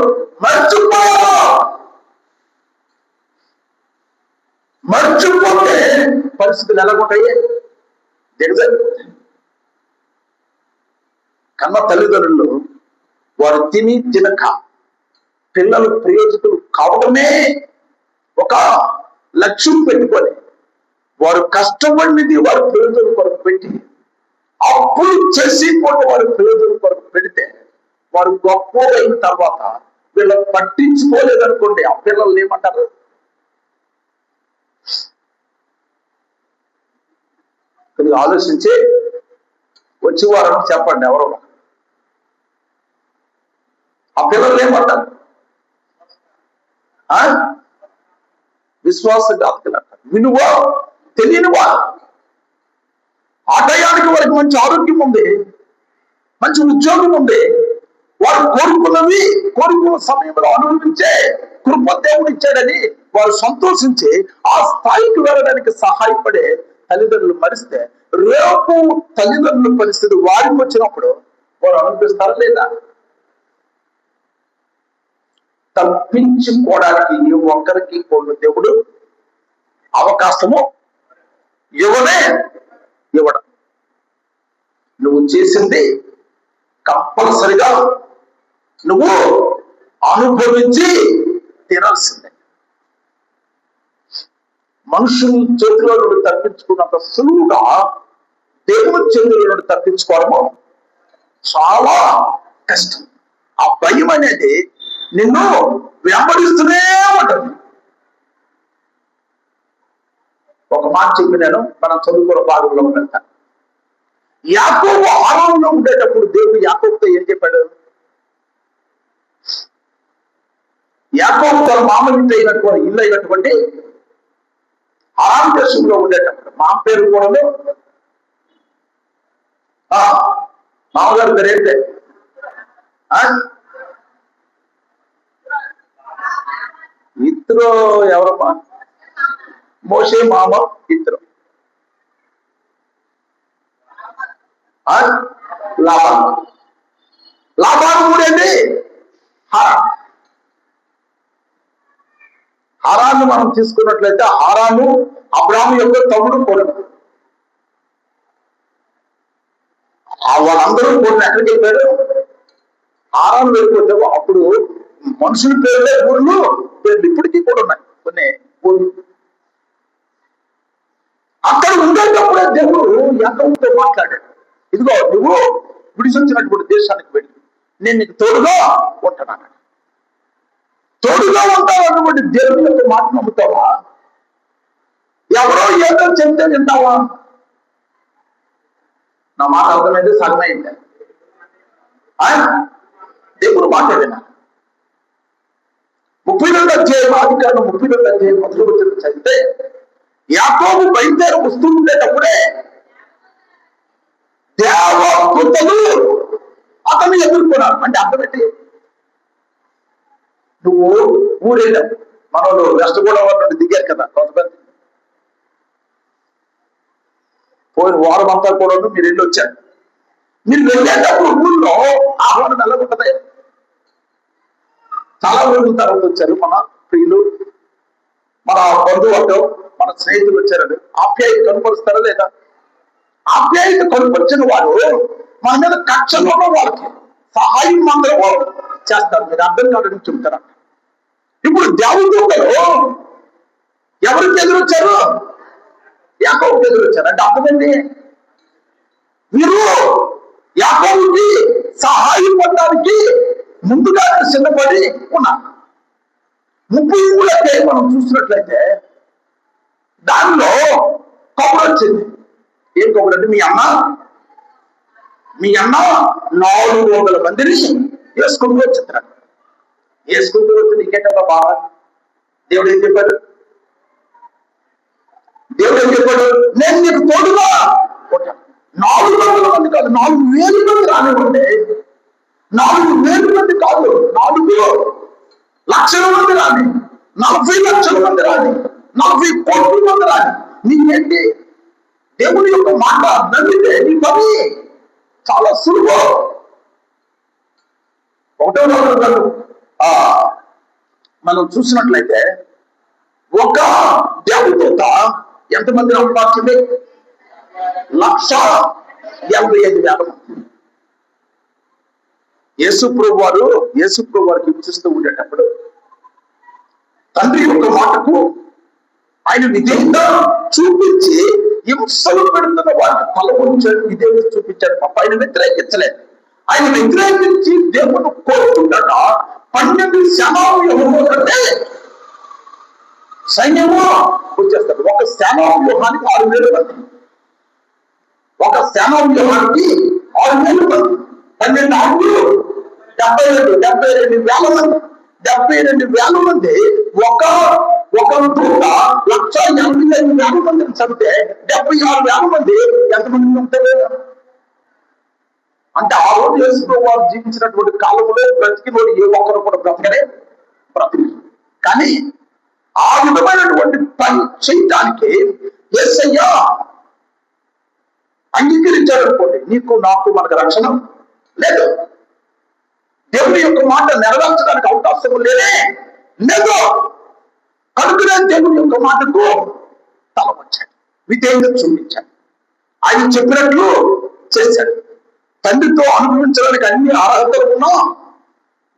మర్చిపోతే పరిస్థితులు ఎలాగుంటాయి? కన్న తల్లిదండ్రులు వారు తిని తినక పిల్లలు ప్రయోజకులు కావడమే ఒక లక్ష్యం పెట్టుకొని వారు కష్టపడినది వారి ప్రయోజనం కొరకు పెట్టి అప్పులు చేసి కూడా వారి ప్రయోజనం కొరకు పెడితే వారు గొప్ప అయిన తర్వాత వీళ్ళని పట్టించుకోలేదనుకోండి, ఆ పిల్లలు ఏమంటారు? కొద్దిగా ఆలోచించి వచ్చి వారు చెప్పండి ఎవరో. ఆ పిల్లలు ఏమంటారు? విశ్వాసఘాతకులు అంటారు. వినువ తెలియనివా? ఆ టయానికి వారికి మంచి ఆరోగ్యం ఉంది, మంచి ఉద్యోగం ఉంది, వారు కోరుకున్న సమయంలో అనుభవించే కృప దేవుడు ఇచ్చాడని వారు సంతోషించి ఆ స్థాయికి వెళ్ళడానికి సహాయపడే తల్లిదండ్రులు మరిస్తే రేపు తల్లిదండ్రుల పరిస్థితి వారికి వచ్చినప్పుడు వారు అనుభవిస్తారా లేదా? తప్పించుకోవడానికి ఏ ఒక్కరికి కూడా దేవుడు అవకాశము ఇవ్వడం. నువ్వు చేసింది కంపల్సరిగా నువ్వు అనుభవించి తీరాల్సిందే. మనుషుల చేతిలో నుండి తప్పించుకున్నంత సులువుగా దేవుని చేతిలో నుండి తప్పించుకోవడము చాలా కష్టం. ఆ భయం అనేది నిన్ను వెంబడిస్తూనే ఉంటుంది. ఒక మాట చెప్పి నేను మనం చదువుకున్న భాగంలో వెళ్తాను. యాకోబు హారానులో ఉండేటప్పుడు దేవుడు యాకోబుతో ఏం చెప్పాడు? యాకోబు తన మామ ఇల్లు అయినటువంటి హారాను దేశంలో ఉండేటప్పుడు, మామ పేరు కూడా మామగారి పేరు ఏంటే? ఇత్రో ఎవరమ్మా? మోషే మామ ఇత్రో. లాభాను కూడండి హారాను మనం తీసుకున్నట్లయితే హారాను అబ్రాహాము యొక్క తమ్ముడు కొడుకు. వాళ్ళందరూ కొన్ని ఎక్కడికి వెళ్ళిపోయారు? హారాను వెళ్ళిపోతే అప్పుడు మనుషుల పేర్లే ఊర్లు పేర్లు ఇప్పటికీ కూడా ఉన్నాయి కొన్ని ఊర్లు. అక్కడ ఉండేటప్పుడే దేవుడు యాకోబుతో మాట్లాడాడు, ఇదిగో నువ్వు విడిసొచ్చినటువంటి దేశానికి వెళ్ళి నేను నీకు తోడుగా ఉంటున్నాను. తోడుగా ఉంటావు అన్నటువంటి దేవుని యొక్క మాట నమ్ముతావా? ఎవరో ఏదో చెప్తే వింటావా? నా మాట అర్థమైతే సగమైంది. దేవుడు మాట్లాడినా 32వ అధ్యాయం ఆదికాండం 32వ అధ్యాయం మొదలు వచ్చిన చదివితే యాకోబు బయలుదేరి వస్తూ ఉండేటప్పుడే దేవదూతలు అతన్ని ఎదుర్కొన్నారు. అంటే అర్థమేంటి? నువ్వు ఊరేళ్ళావు, మనలో వెస్ట్ గోదావరి నుండి దిగారు కదా కొంతమంది, పోయిన వారం అంతా కూడా మీరు వెళ్ళి వచ్చారు. మీరు వెళ్ళేటప్పుడు ఊళ్ళో ఆహ్వానం ఎలా ఉంటది? చాలా రోజుల తర్వాత వచ్చారు మన ప్రియులు, మన బంధువర్గం, మన స్నేహితులు వచ్చారని ఆప్యాయత కనుపరుస్తారా లేదా? ఆప్యాయత కనుపరిచిన వారు మన మీద కక్షలో ఉన్న వాళ్ళకి సహాయం అందరూ చేస్తారు. మీరు అర్థం కాదని చెప్తారా? ఇప్పుడు దేవదూతలు ఎవరికి ఎదురొచ్చారు? యాకోబుకి ఎదురొచ్చారు. అంటే అర్థమైంది, వీరు యాకోబుకి సహాయం పొందడానికి ముందుగానే సిద్ధపడి ఉన్నారు. 33వ అధ్యాయం మనం చూసినట్లయితే దానిలో కబురు వచ్చింది. ఏం కబురు అంటే మీ అన్న 400 మందిని వేసుకుంటూ వచ్చింటాడు. వేసుకుంటూ వచ్చి నీకేంటో బాగా దేవుడు ఏం చెప్పాడు? నేను నీకు తోడుగా 400 మంది కాదు, 4,000 మంది రానివ్వండి. 4,000 మంది కాదు, 4 లక్షల మంది రాని, 40 లక్షల మంది రాని, 40 కోట్ల మంది రాని, నీకేంటి? దేవుని యొక్క మాట నమ్మితే నీ పని చాలా సులువు. 1వ రోజు మనం చూసినట్లయితే ఒక దేవదూత ఎంతమంది సంపాదించింది? 1,85,000 మంది. యేసుప్రభు వారికి హింసిస్తూ ఉండేటప్పుడు తండ్రి యొక్క మాటకు ఆయన విధేయత చూపించి హింసలు పెడుతున్న వారికి తల ఉంచాడు, విధేయత చూపించాడు. తప్ప ఆయన వ్యతిరేకించలేదు. ఆయన వ్యతిరేకించి దేవుడు కోరుతుండట 12 సేనావ్యూహంలో కంటే సైన్యము వచ్చేస్తాడు. ఒక సేనావ్యూహానికి 6,000 మంది, ఒక సేనావ్యూహానికి 6,000 మంది, 12 ఆవులు 72,000 మంది, 72,000 మంది. ఒక దూత 1,85,000 మందిని చంపితే 76,000 మంది ఎంతమంది ఉంటారు? అంటే ఆ రోజు యేసు వారు జీవించినటువంటి కాలంలో బ్రతికినోడు ఏ ఒక్కరు కూడా బ్రతకడే బ్రతికి. కానీ ఆ విధమైనటువంటి పని చేయటానికి యేసయ్య అంగీకరించాడు అనుకోండి, నీకు నాకు మనకు రక్షణ లేదు. దేవుని యొక్క మాట నెరవేర్చడానికి అవకాశం లేదే లేదు. కనుకనే దేవుని యొక్క మాటకు తల వచ్చాడు, విధేయత చూపించాడు, ఆయన చెప్పినట్లు చేశాడు. తండ్రితో అనుభవించడానికి అన్ని అర్హతలు ఉన్నా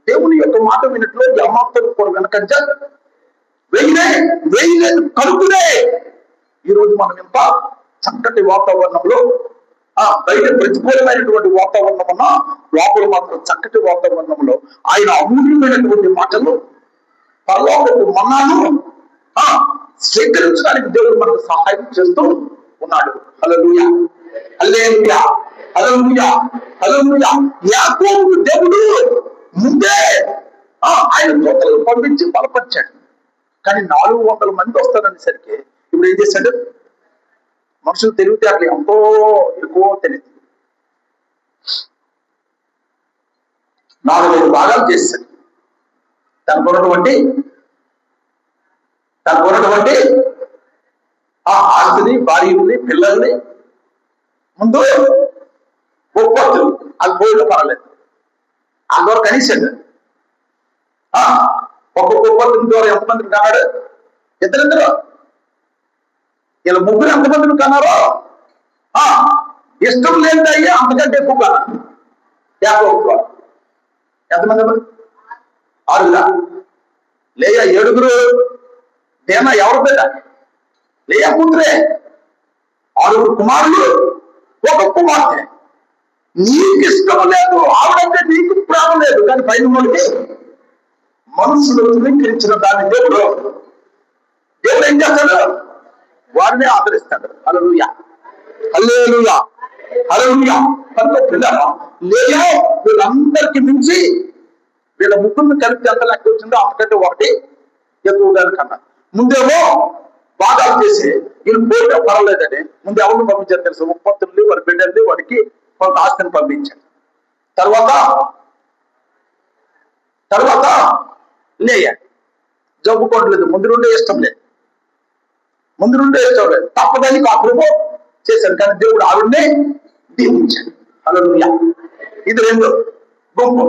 దేవుని యొక్క మాట వినట్లో ఏమాత్రం కూడా వెనకంజ వేయలేదు. కనుకనే ఈరోజు మనం ఎంత చక్కటి వాతావరణంలో, బయట ప్రతికూలమైనటువంటి వాతావరణం ఉన్నా లోపల మాత్రం చక్కటి వాతావరణంలో ఆయన అమూల్యమైనటువంటి మాటలు పరలోకపు మన్నాను స్వీకరించడానికి దేవుడు మనకు సహాయం చేస్తూ ఉన్నాడు. హల్లెలూయా, హల్లెలూయా, హల్లెలూయా, హల్లెలూయా. యాకోబుకు దేవుడు ముందే ఆయన దూతలను పంపించి బలపరిచాడు. కానీ 400 మంది వస్తారనేసరికి ఇప్పుడు ఏం చేశాడు? మనుషులు తెలివితేటలు ఎంతో ఎక్కువ తెలియదు, 4-5 భాగాలు చేశాడు. తనకు ఉన్నటువంటి ఆ ఆస్తిని, భార్యని, పిల్లల్ని ముందు ఒప్పత్తులు అది పోయిన పర్వాలేదు, అందువరకు కనీసాడు. ఒక్కొక్క ఒప్పత్తుని ద్వారా ఎంతమందిని కన్నాడు? ఇద్దరు. ఇలా ముగ్గురు ఎంతమందిని కన్నారో ఇష్టం లేని అయ్యా అంతకంటే ఎక్కువ కన్నా. ఎంతమంది? 6 లేయా 7. దేనా ఎవరు బిడ్డ? లేయా కూతురే. 6 కుమారులు, 1 కుమార్తె. నీకు ఇష్టం లేదు, ఆవిడంటే నీకు ప్రేమ లేదు. కానీ పైన వాళ్ళకి మనుషులు ధృవీకరించిన దాన్ని దేవుడు ఏం చేస్తాడు? వారిని ఆదరిస్తాడు. హల్లెలూయా, హల్లెలూయా, హల్లెలూయా. పిల్లలు లేయా వీళ్ళందరికీ మించి వీళ్ళ ముగ్గురిని కలిపి ఎంత లెక్క వచ్చిందో అంతకంటే 1 ఎక్కువగా కన్నా. ముందేమో బాగాలు చేసి వీళ్ళు పోయినా పర్వాలేదని ముందు ఎవరిని పంపించారు తెలుసు? ముప్పత్తుల్ని, వారి బిడ్డల్ని, వాడికి కొంత ఆస్తిని పంపించారు. తర్వాత లేయా జబ్బుకోవట్లేదు, ముందు నుండే ఇష్టం లేదు, తప్పదని కాపురమో చేశాడు. కానీ దేవుడు ఆవిడనే దీవించాడు. హల్లెలూయా. ఇది 2 గుంపు.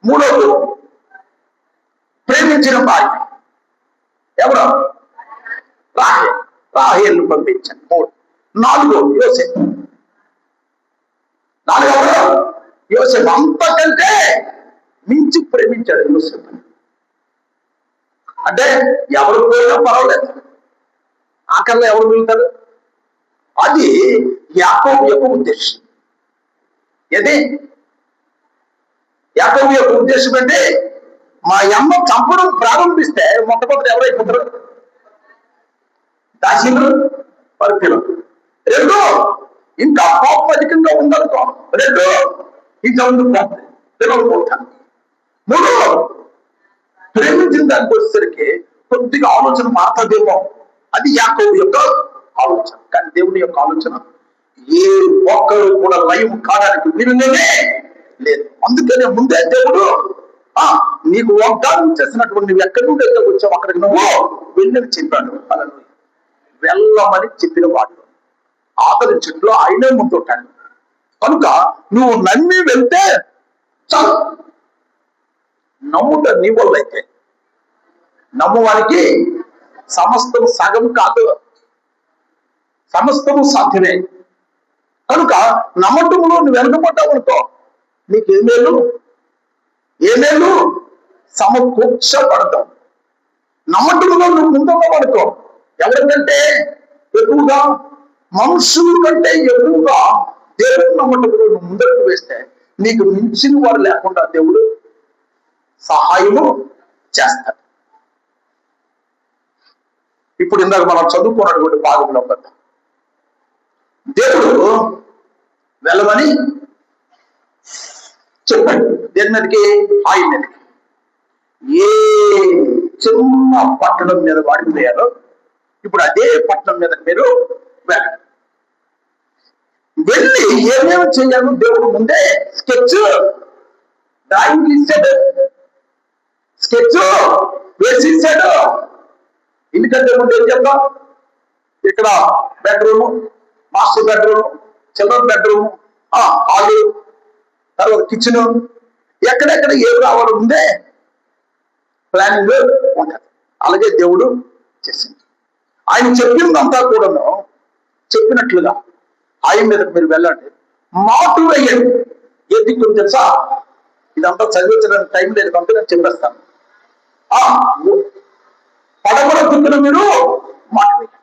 3వది ప్రేమించిన భార్య ఎవరో రాహేలు పంపించాడు. 3. 4 యోసేపు. 4 యోసేపు అంతకంటే మించి ప్రేమించాడు యోసేపు. అంటే ఎవరు పోయినా పర్వాలేదు, ఆఖరిలో ఎవరు మిగులుతారు? అది యాకోబు యొక్క ఉద్దేశం. ఏది యాకోబు యొక్క ఉద్దేశం అంటే మా అమ్మ చంపడం ప్రారంభిస్తే మొట్టమొదటి ఎవరైపోతారు? దాసీలు, పరిపిలు. 2 ఇంకా కోపం అధికంగా ఉండదు. 2 ఇంకా ఉండిపోతుంది, పిలవకపోతాను. 3 ప్రేమించిన దానికి వచ్చేసరికి కొద్దిగా ఆలోచన మారుతుందేమో. అది యాకోబు యొక్క ఆలోచన. కానీ దేవుని యొక్క ఆలోచన ఏ ఒక్కరు కూడా లయం కావడానికి వీలునే లేదు. అందుకనే ముందే దేవుడు నీకు వాగ్దానం చేసినటువంటి నువ్వు ఎక్కడి నుండి అయితే వచ్చావు అక్కడికి నువ్వు వెళ్ళని చెప్పాడు. హల్లెలూయా. వెళ్ళమని చెప్పిన వాడు ఆదరించట్లో ఆయనే ముందుంటాడు. కనుక నువ్వు నమ్మి వెళ్తే చాలు. నమ్ముట నీ వల్ల అయితే, నమ్మువానికి సమస్తము సగం కాదు, సమస్తము సాధ్యమే. కనుక నమ్మటంలో నువ్వు వెనుకబడ్డావు అనుకో, నీకేమేలు ఏమేలు సమకూర్చబడతాం. నమ్మటంలో నువ్వు ముందుగా పడుకో. ఎవరికంటే ఎక్కువగా, మనుషుల కంటే ఎక్కువగా దేవుడు నమ్మటంలో నువ్వు ముందరకు వేస్తే నీకు మించిన వారు లేకుండా దేవుడు సహాయము చేస్తాడు. ఇప్పుడు ఇందాక మనం చదువుకున్నటువంటి భాగంలో కదా దేవుడు వెళ్ళమని చెప్పాడు. దేని మీదకి? ఆయన మీదకి. ఏ చిన్న పట్టణం మీద వాడిపోయారో ఇప్పుడు అదే పట్టణం మీద మీరు వెళ్ళి ఏమేమి చేయాలో దేవుడు ముందే స్కెచ్ డ్రాయింగ్ ఇచ్చాడు, స్కెచ్ వేసి ఇచ్చాడు. ఎందుకంటే ముందు ఏం చెప్తాం, ఇక్కడ bedroom, master bedroom, children bedroom, hall, తర్వాత కిచెన్, ఎక్కడెక్కడ ఏమి రావాలి ముందే ప్లానింగ్ ఉంటుంది. అలాగే దేవుడు చేసింది. ఆయన చెప్పిందంతా కూడా చెప్పినట్లుగా ఆయన మీద మీరు వెళ్ళండి, మాటు వేయండి. ఏ దిక్కు తెలుసా? ఇదంతా చదివించడానికి టైం లేదు కనుక నేను చెప్పేస్తాను. పడమర దిక్కును మీరు మాట వేయండి.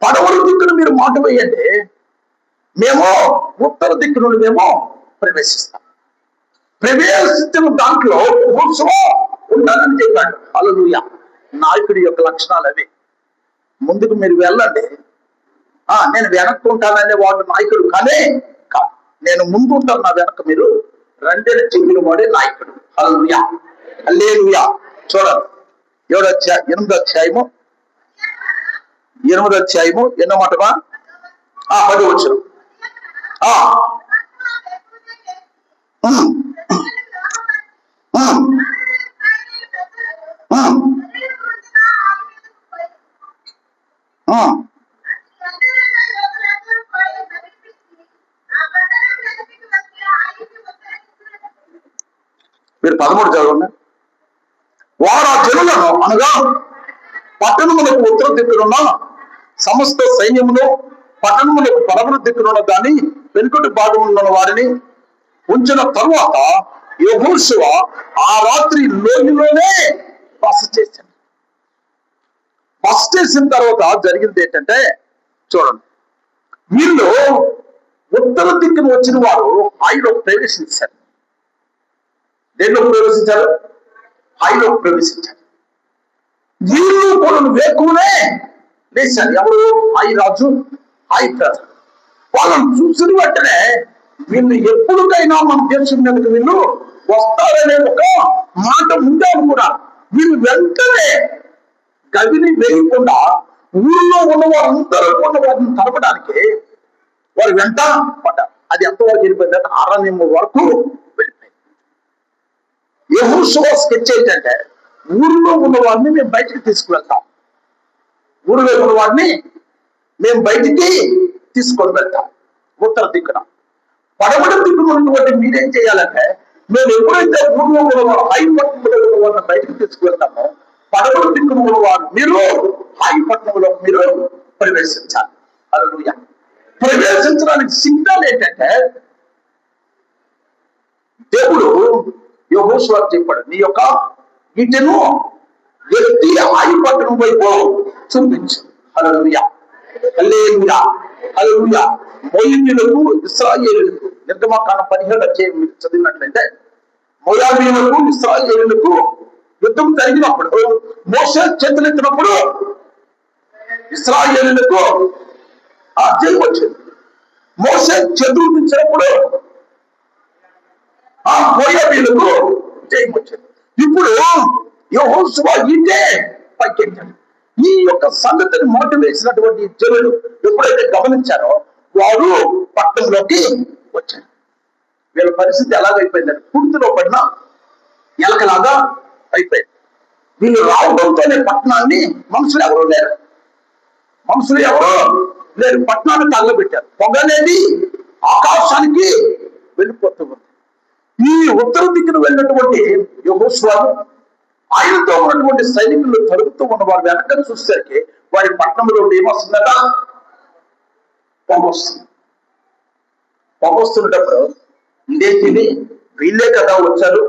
పడమర దిక్కును మీరు మాట వేయండి, మేము ఉత్తర దిక్కు నుండి మేము ప్రవేశిస్తాం. ప్రవేశించిన దాంట్లో ఉండాలని చెప్పాడు. హల్లెలూయా. నాయకుడి యొక్క లక్షణాలు అవి. ముందుకు మీరు వెళ్ళండి. నేను వెనక్కుంటాననే వాడు నాయకుడు కానీ కాదు, నేను ముందు ఉంటాను, నా వెనక మీరు రెండేళ్ళ చెందిన వాడే నాయకుడు. హల్లెలూయా, హల్లెలూయా. చూడండి, 8వ అధ్యాయము 8వ అధ్యాయము ఎన్నో మాటమా? 10వ వచనం. మీరు 13 చదవండి. వారు ఆ జనులను అనగా పట్టణములకు ఉత్తర దిక్కునున్న సమస్త సైన్యమును, పట్టణములకు పడమర దిక్కునున్న దాన్ని వెనుకటి భాగమున్న వారిని ఉంచిన తరువాత యెహోషువ ఆ రాత్రి లోయలోనే బస చేశాడు. బస చేసిన తర్వాత జరిగింది ఏంటంటే, చూడండి, వీళ్ళు ఉత్తర దిక్కును వచ్చిన వారు ఆయనలో ప్రవేశించారు. దేంట్లో ప్రవేశించారు? ఆయనలో ప్రవేశించారు. వీళ్ళు కూడా వేకునే లేచారు. ఎవరు? ఆయి రాజు, ఆయి ప్రజలు. వాళ్ళని చూసిన వెంటనే వీళ్ళు ఎప్పటికైనా మన దేశం మీదకి వీళ్ళు వస్తారనే ఒక మాట ముందే కూడా వీళ్ళు వెంటనే గదిని వేయకుండా ఊళ్ళో ఉన్న వారందరూ కూడా వారిని తరపడానికి వారు వెంట పడ్డారు. అది ఎంతవరకు వెళ్ళిపోయిందంటే అరణ్యం వరకు వెళ్ళిపోయింది. యెహోషువ స్కెచ్ ఏంటంటే, ఊరిలో ఉన్న వారిని మేము బయటికి తీసుకువెళ్తాం, ఊరిలో ఉన్న వారిని మేము బయటికి తీసుకొని వెళ్తాం. ఉత్తర దిక్కున, పడమర దిక్కున ఉన్నటువంటి మీరేం చేయాలంటే, మేము ఎప్పుడైతే ఊరిలో ఉన్న వారు హైపట్నంలో ఉన్న వారిని బయటికి తీసుకువెళ్తామో, పడమర దిక్కున ఉన్న వారు మీరు హైపట్నంలో మీరు ప్రవేశించాలి. హల్లెలూయా. ప్రవేశించడానికి సిగ్నల్ ఏంటంటే, దేవుడు యెహోషువ చెప్పాడు, నీ యొక్క వీటిను ఎత్తి హైపట్నం వైపు చూపించు. హల్లెలూయా, హల్లెలూయా, హల్లెలూయా. మోయాబీయులకు, ఇశ్రాయేలీయులకు, నిర్గమకాండం 17 అధ్యాయం చదివినట్లయితే, మోయాబీయులకు, ఇశ్రాయేలీయులకు యుద్ధం జరిగినప్పుడు మోషే చేతులెత్తినప్పుడు ఇశ్రాయేలీయులకు జయం వచ్చింది. మోషే చేతులెత్తినప్పుడు మోయాబీయులకు జయం వచ్చింది. ఇప్పుడు యెహోషువ ఇదే పైకెత్తాడు. ఈ యొక్క సంగతిని మోటు వేసినటువంటి జనులు ఎప్పుడైతే గమనించారో వారు పట్టణంలోకి వచ్చారు. వీళ్ళ పరిస్థితి ఎలాగైపోయిందంటే, కుర్తిలో పడిన ఎలకలాగా అయిపోయింది. వీళ్ళు రావడంతోనే పట్టణాన్ని మనుషులు ఎవరూ లేరు, పట్టణాన్ని తగలబెట్టారు. పొగ అనేది ఆకాశానికి వెళ్ళిపోతుంది. ఈ ఉత్తర దిక్కును వెళ్ళినటువంటి యెహోషువ ఆయనతో ఉన్నటువంటి సైనికులు తరుపుతూ ఉన్న వారు వెనక చూసేసరికి వారి పట్టణంలో ఏమొస్తుందట? పొగ వస్తుంది. పొగ వస్తున్నప్పుడు ఇదే తిని వీళ్ళే కదా వచ్చారు,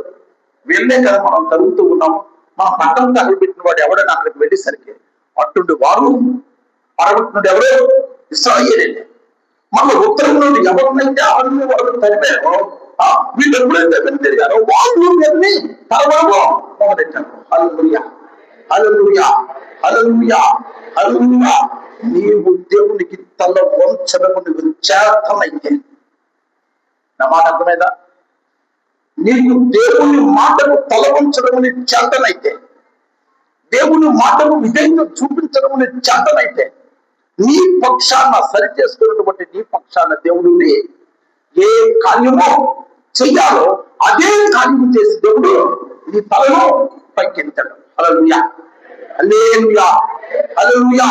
వీళ్ళే కదా మనం తరుగుతూ ఉన్నాము, మన పక్కన తగలబెట్టిన వాడు ఎవడైనా అక్కడికి వెళ్ళేసరికి అట్టుండి వారు పడగొట్టినట్టు ఎవరో ఇశ్రాయేలీయులే. మన ఉత్తరం నుండి ఎవరినైతే అడుగు వాళ్ళు తరిపారో వీళ్ళు ఎప్పుడైతే వెనుతిరిగారో వాళ్ళు వీరిని తరవడం మొదలెట్టారు. హల్లెలూయా, హల్లెలూయా, హల్లెలూయా, హల్లెలూయా. నీవు దేవునికి తల వంచడము నీకు చేతనైతే, నా మాట అర్థమైందా? నీకు దేవుని మాటకు తల వంచడము నీ చేతనైతే, దేవుని మాటకు విధేయత చూపించడం నీ చేతనైతే, నీ పక్షాన సరి చేసుకున్నటువంటి నీ పక్షాన దేవుడు ఏ కార్యమో చెయ్యాలో అదే కార్యము చేసి దేవుడు నీ తలను పైకెత్తాడు. హల్లెలూయా, హల్లెలూయా, హల్లెలూయా,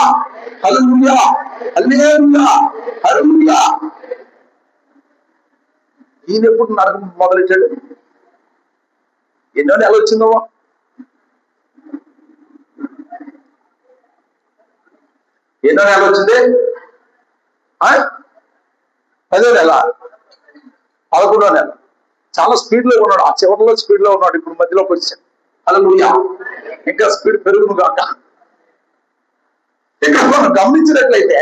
హల్లెలూయా, హల్లెలూయా, హల్లెలూయా. ఈయన ఎప్పుడు నరకం మొదలెట్టాడు? ఎన్నో నెలలు వచ్చిందో? ఎన్నో నెల వచ్చింది? 10వ నెల, 11వ నెల. చాలా స్పీడ్ లో ఉన్నాడు. ఆ చివరిలో స్పీడ్ లో ఉన్నాడు. ఇప్పుడు మధ్యలోకి వచ్చాడు. హల్లెలూయా, ఇంకా స్పీడ్ పెరుగును కాక. ఇక్కడ మనం గమనించినట్లయితే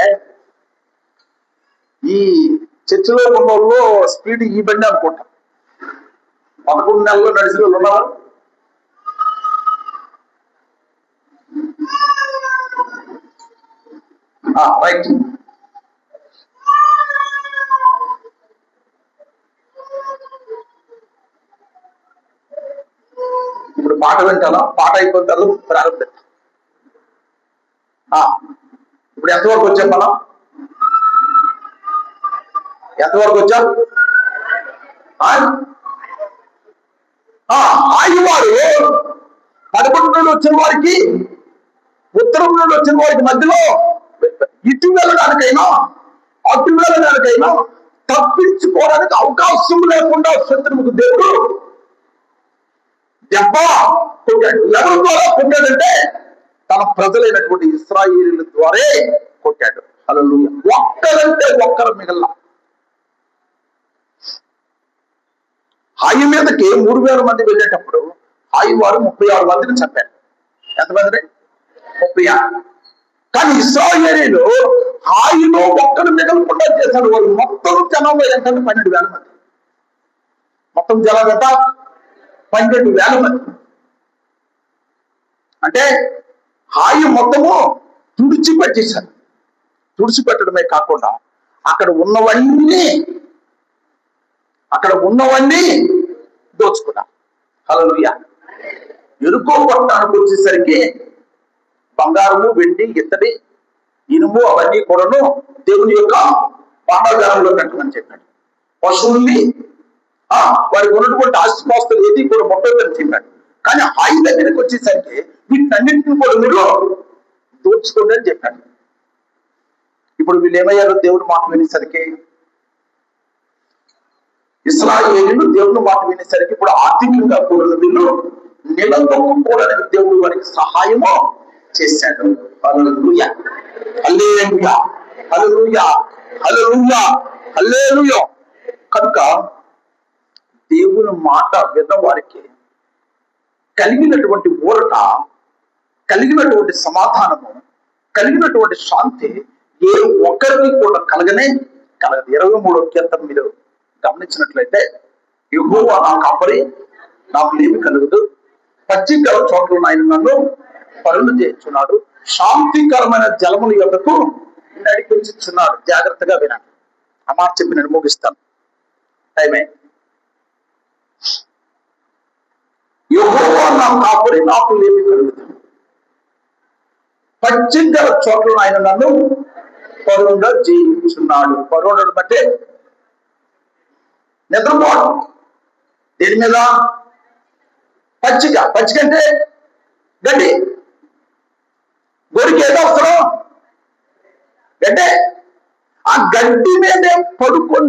ఈ చర్చిలో ఉన్న వాళ్ళు స్పీడ్ ఈ బండి అనుకుంటాం. 11 నెలల్లో నడిచిన వాళ్ళు ఉన్నారా? రైట్. ఇప్పుడు పాట వింటాను. పాట అయిపోయిన తర్వాత ప్రారంభిద్దాం. ఇప్పుడు ఎంతవరకు వచ్చాం మనం? ఎంతవరకు వచ్చాం? ఆయువారు 11 నుండి వచ్చిన వారికి, ఉత్తరం నుండి వచ్చిన వారికి మధ్యలో ఇటు వెళ్ళడానికైనా అటు వెళ్ళడానికైనా తప్పించుకోవడానికి అవకాశం లేకుండా శత్రువుకు దేవుడు దెబ్బ కొట్టాడు. ఎవరి ద్వారా కొట్టాడంటే తన ప్రజలైనటువంటి ఇశ్రాయేలీయుల ద్వారే కొట్టాడు. హల్లెలూయా. ఒక్కరంటే ఒక్కరు మిగల. హాయి మీదకి 3000 మంది వెళ్ళేటప్పుడు హాయి వారు 36 మందిని చంపారు. ఎంతమందిని? 36. కానీ ఇశ్రాయేలీయులు హాయిలో ఒక్కడు మిగలకుండా చేశారు. వాళ్ళు మొత్తం జనంలో ఎంతంటే 12,000 మంది. మొత్తం జనం ఎంత? 12,000 మంది. అంటే హాయి మొత్తము తుడిచిపెట్టేశారు. తుడిచిపెట్టడమే కాకుండా అక్కడ ఉన్నవన్నీ దోచుకున్నారు. హల్లెలూయా. ఎరుకో పట్టణానికి వచ్చేసరికి బంగారము, వెండి, ఇత్తడి, ఇనుము అవన్నీ కూడాను దేవుని యొక్క పాఠాగారంలో పెట్టమని చెప్పాడు. పశువుల్ని, వారికి ఉన్నటువంటి ఆస్తిపాస్తులు ఏది కూడా మొట్టమొదటి చెప్పాడు. కానీ హాయి దగ్గరికి వచ్చేసరికి వీటన్నింటిని కూడా మీరు దోచుకోండి అని చెప్పాడు. ఇప్పుడు వీళ్ళు ఏమయ్యారు? దేవుని మాట వినేసరికి, ఇశ్రాయేలీయులు దేవుని మాట వినేసరికి ఇప్పుడు ఆర్థికంగా కూడా వీళ్ళు నిలదొక్కుకోవడానికి దేవుడు వారికి సహాయము చేశాడు. హల్లెలూయా, హల్లెలూయా, హల్లెలూయా, హల్లెలూయా, హల్లెలూయా. కనుక దేవుని మాట విన్న వారికి కలిగినటువంటి ఊరట, కలిగినటువంటి సమాధానము, కలిగినటువంటి శాంతి ఏ ఒక్కరికి కూడా కలగదు. 23వ కీర్తన మీరు గమనించినట్లయితే, యెహోవా నా కాపరి, నాకు లేమి కలుగదు, పచ్చిక చోట్ల ఆయన నన్ను పరులు చేయించున్నాడు, శాంతికరమైన జలముల యొద్దకు నడిపించుచున్నాడు. జాగ్రత్తగా వినండి. ఆ మాట చెప్పి నేను ముగిస్తాను. టైమే. యెహోవా నా కాపరి, నాకు లేమి కలుగదు, పచ్చిక చోట్ల ఆయన నన్ను పరువుగా చేయించున్నాడు. పరువుడు బట్టే నిద్రపోవడం. దేని మీద? పచ్చిక. పచ్చిక అంటే గడ్డి. గొరికి ఏదో అవసరం? గడ్డే. ఆ గడ్డి మీదే పడుకొని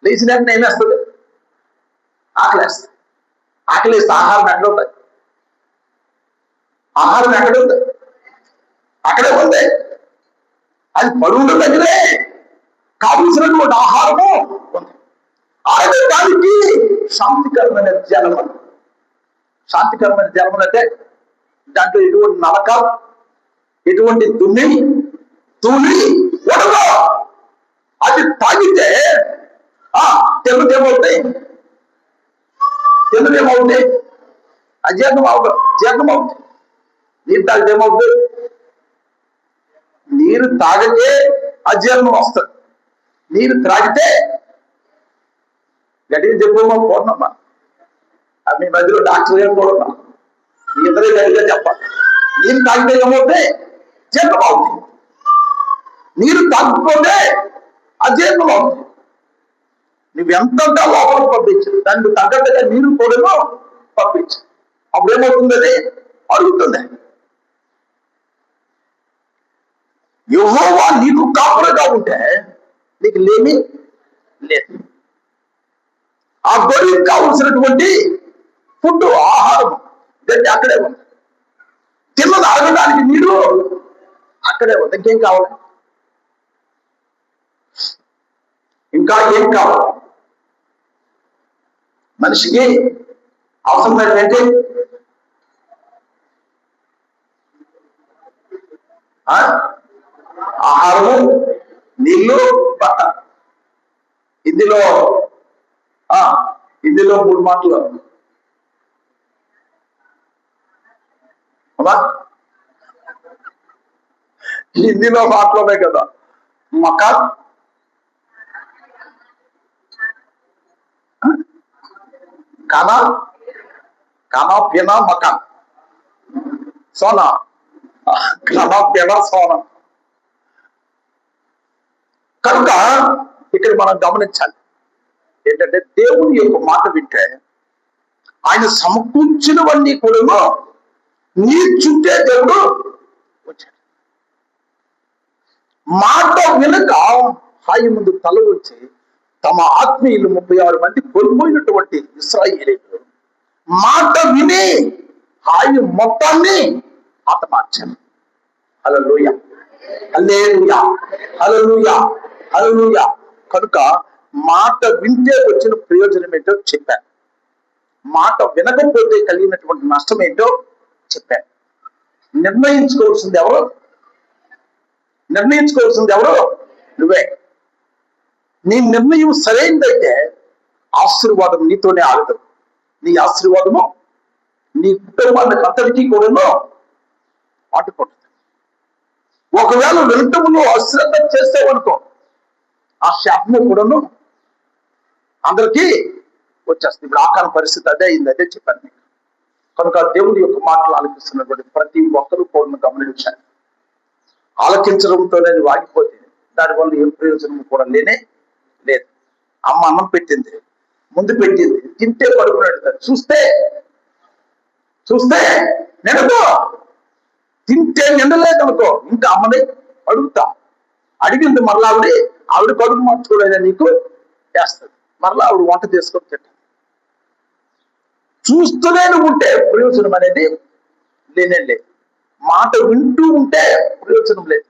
లేచిన వెంటనే ఏమేస్తుంది? ఆకలేస్తుంది. ఆకలేస్తే ఆహారం ఎక్కడ ఉంది? ఆహారం ఎక్కడ ఉంది? అక్కడే ఉంది. అది పరువుల దగ్గరే కావలసినటువంటి ఆహారము ఉంది. ఆయన దానికి శాంతికరమైన జలము. శాంతికరమైన జలములు అంటే దాంట్లో ఎటువంటి నలక, ఎటువంటి దుమ్మి తూలి ఉండదు. అది తాగితే తెల్లదేమవుతాయి, అజీర్ణం అవుతుంది, జీర్ణం అవుతుంది. నీరు తాగితే ఏమవుతుంది? నీరు తాగితే అజీర్ణం వస్తుంది, నీరు త్రాగితే గట్టిగా చెప్పమ్మా పూర్ణమ్మా. మీ మధ్యలో డాక్టర్ గారు కూడా ఉన్నా, మీ ఇద్దరే గట్టిగా చెప్పాలి. నీరు తాగితే ఏమవుతుంది? జీర్ణం అవుతుంది. నీరు తాగకపోతే అజీర్ణం అవుతుంది. నువ్వెంతంతా లోపలికి పంపించు, దానికి తగ్గట్టుగా నీరు కూడా పంపించు. అప్పుడేమవుతుంది? అది అడుగుతుంది. యెహోవా నీకు కాపురగా ఉంటే నీకు లేమి లేదు. ఆ గొర్రెకి కావలసినటువంటి ఫుడ్, ఆహారం గడ్డి అక్కడే ఉంది. తిన్నది అడగడానికి నీరు అక్కడే ఉంది. ఇంకేం కావాలి? ఇంకా ఏం కావాలి? మనిషికి అవసరమైనటువంటి ఆహారము, నీళ్లు, బట్ట. ఇందులో 3 మాటలు హిందీలో మాటలోనే కదా. మకాన్, కానా, కానా పీనా మకాన్, సోనా, కానా పీనా సోనా. కనుక ఇక్కడ మనం గమనించాలి ఏంటంటే, దేవుని యొక్క మాట వింటే ఆయన సమకూర్చినవన్నీ కూడా నీ చుట్టే దేవుడు వచ్చాడు. మాట వినక హాయి ముందు తల వచ్చి తమ ఆత్మీయులు 36 మంది కోల్పోయినటువంటి ఇశ్రాయేలీయులు మాట విని హాయి మొత్తాన్ని హతమార్చారు. హల్లెలూయా, హల్లెలూయా, హల్లెలూయా, హల్లెలూయా. కనుక మాట వింటే వచ్చిన ప్రయోజనం ఏంటో చెప్పాను, మాట వినకపోతే కలిగినటువంటి నష్టం ఏంటో చెప్పాను. నిర్ణయించుకోవాల్సింది ఎవరు? నువ్వే. నీ నిర్ణయం సరైనదైతే ఆశీర్వాదం నీతోనే ఆగదు. నీ ఆశీర్వాదము నీ కుటుంబానికి అంతటికీ కూడా ఆటుకుంటుంది. ఒకవేళ వినటంలో అశ్రద్ధ చేసేవనుకో, ఆ శాపము కూడాను అందరికీ వచ్చేస్తుంది. ఇప్పుడు ఆకార పరిస్థితి అదే అయింది, అదే చెప్పాను మీకు. కనుక దేవుడి యొక్క మాటలు ఆలకిస్తున్నటువంటి ప్రతి ఒక్కరూ కూడా గమనించాలి. ఆలకించడంతోనే వాగిపోతే దానివల్ల ఏం ప్రయోజనం కూడా లేనే లేదు. అమ్మ అన్నం పెట్టింది, ముందు పెట్టింది, తింటే పడుకున్నాడు. చూస్తే నిండదు, తింటే నిండలేదనుకో ఇంకా అమ్మని అడుగుతా. అడిగింది మరలా ఆవిడ కడుపు మార్చుకోలేదా నీకు చేస్తుంది. మరలా ఆవిడ వంట చేసుకొని తింటాడు. చూస్తూనే ఉంటే ప్రయోజనం అనేది లేనే లేదు. మాట వింటూ ఉంటే ప్రయోజనం లేదు.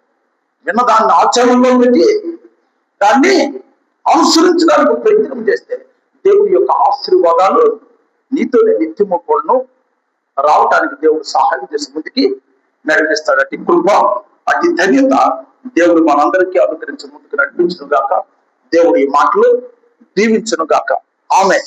విన్నదాన్ని ఆచరణలో పెట్టి దాన్ని అనుసరించడానికి ప్రయత్నం చేస్తే దేవుడి యొక్క ఆశీర్వాదాలు నీతోనే నిత్యము కూడా రావటానికి దేవుడు సహాయం చేసి ముందుకి నడిపిస్తాడు. అట్టి కృప, అట్టి ధన్యత దేవుడు మనందరికీ అనుగ్రహించి ముందుకు నడిపించును గాక. దేవుడి మాటలు దీవించును గాక. ఆమె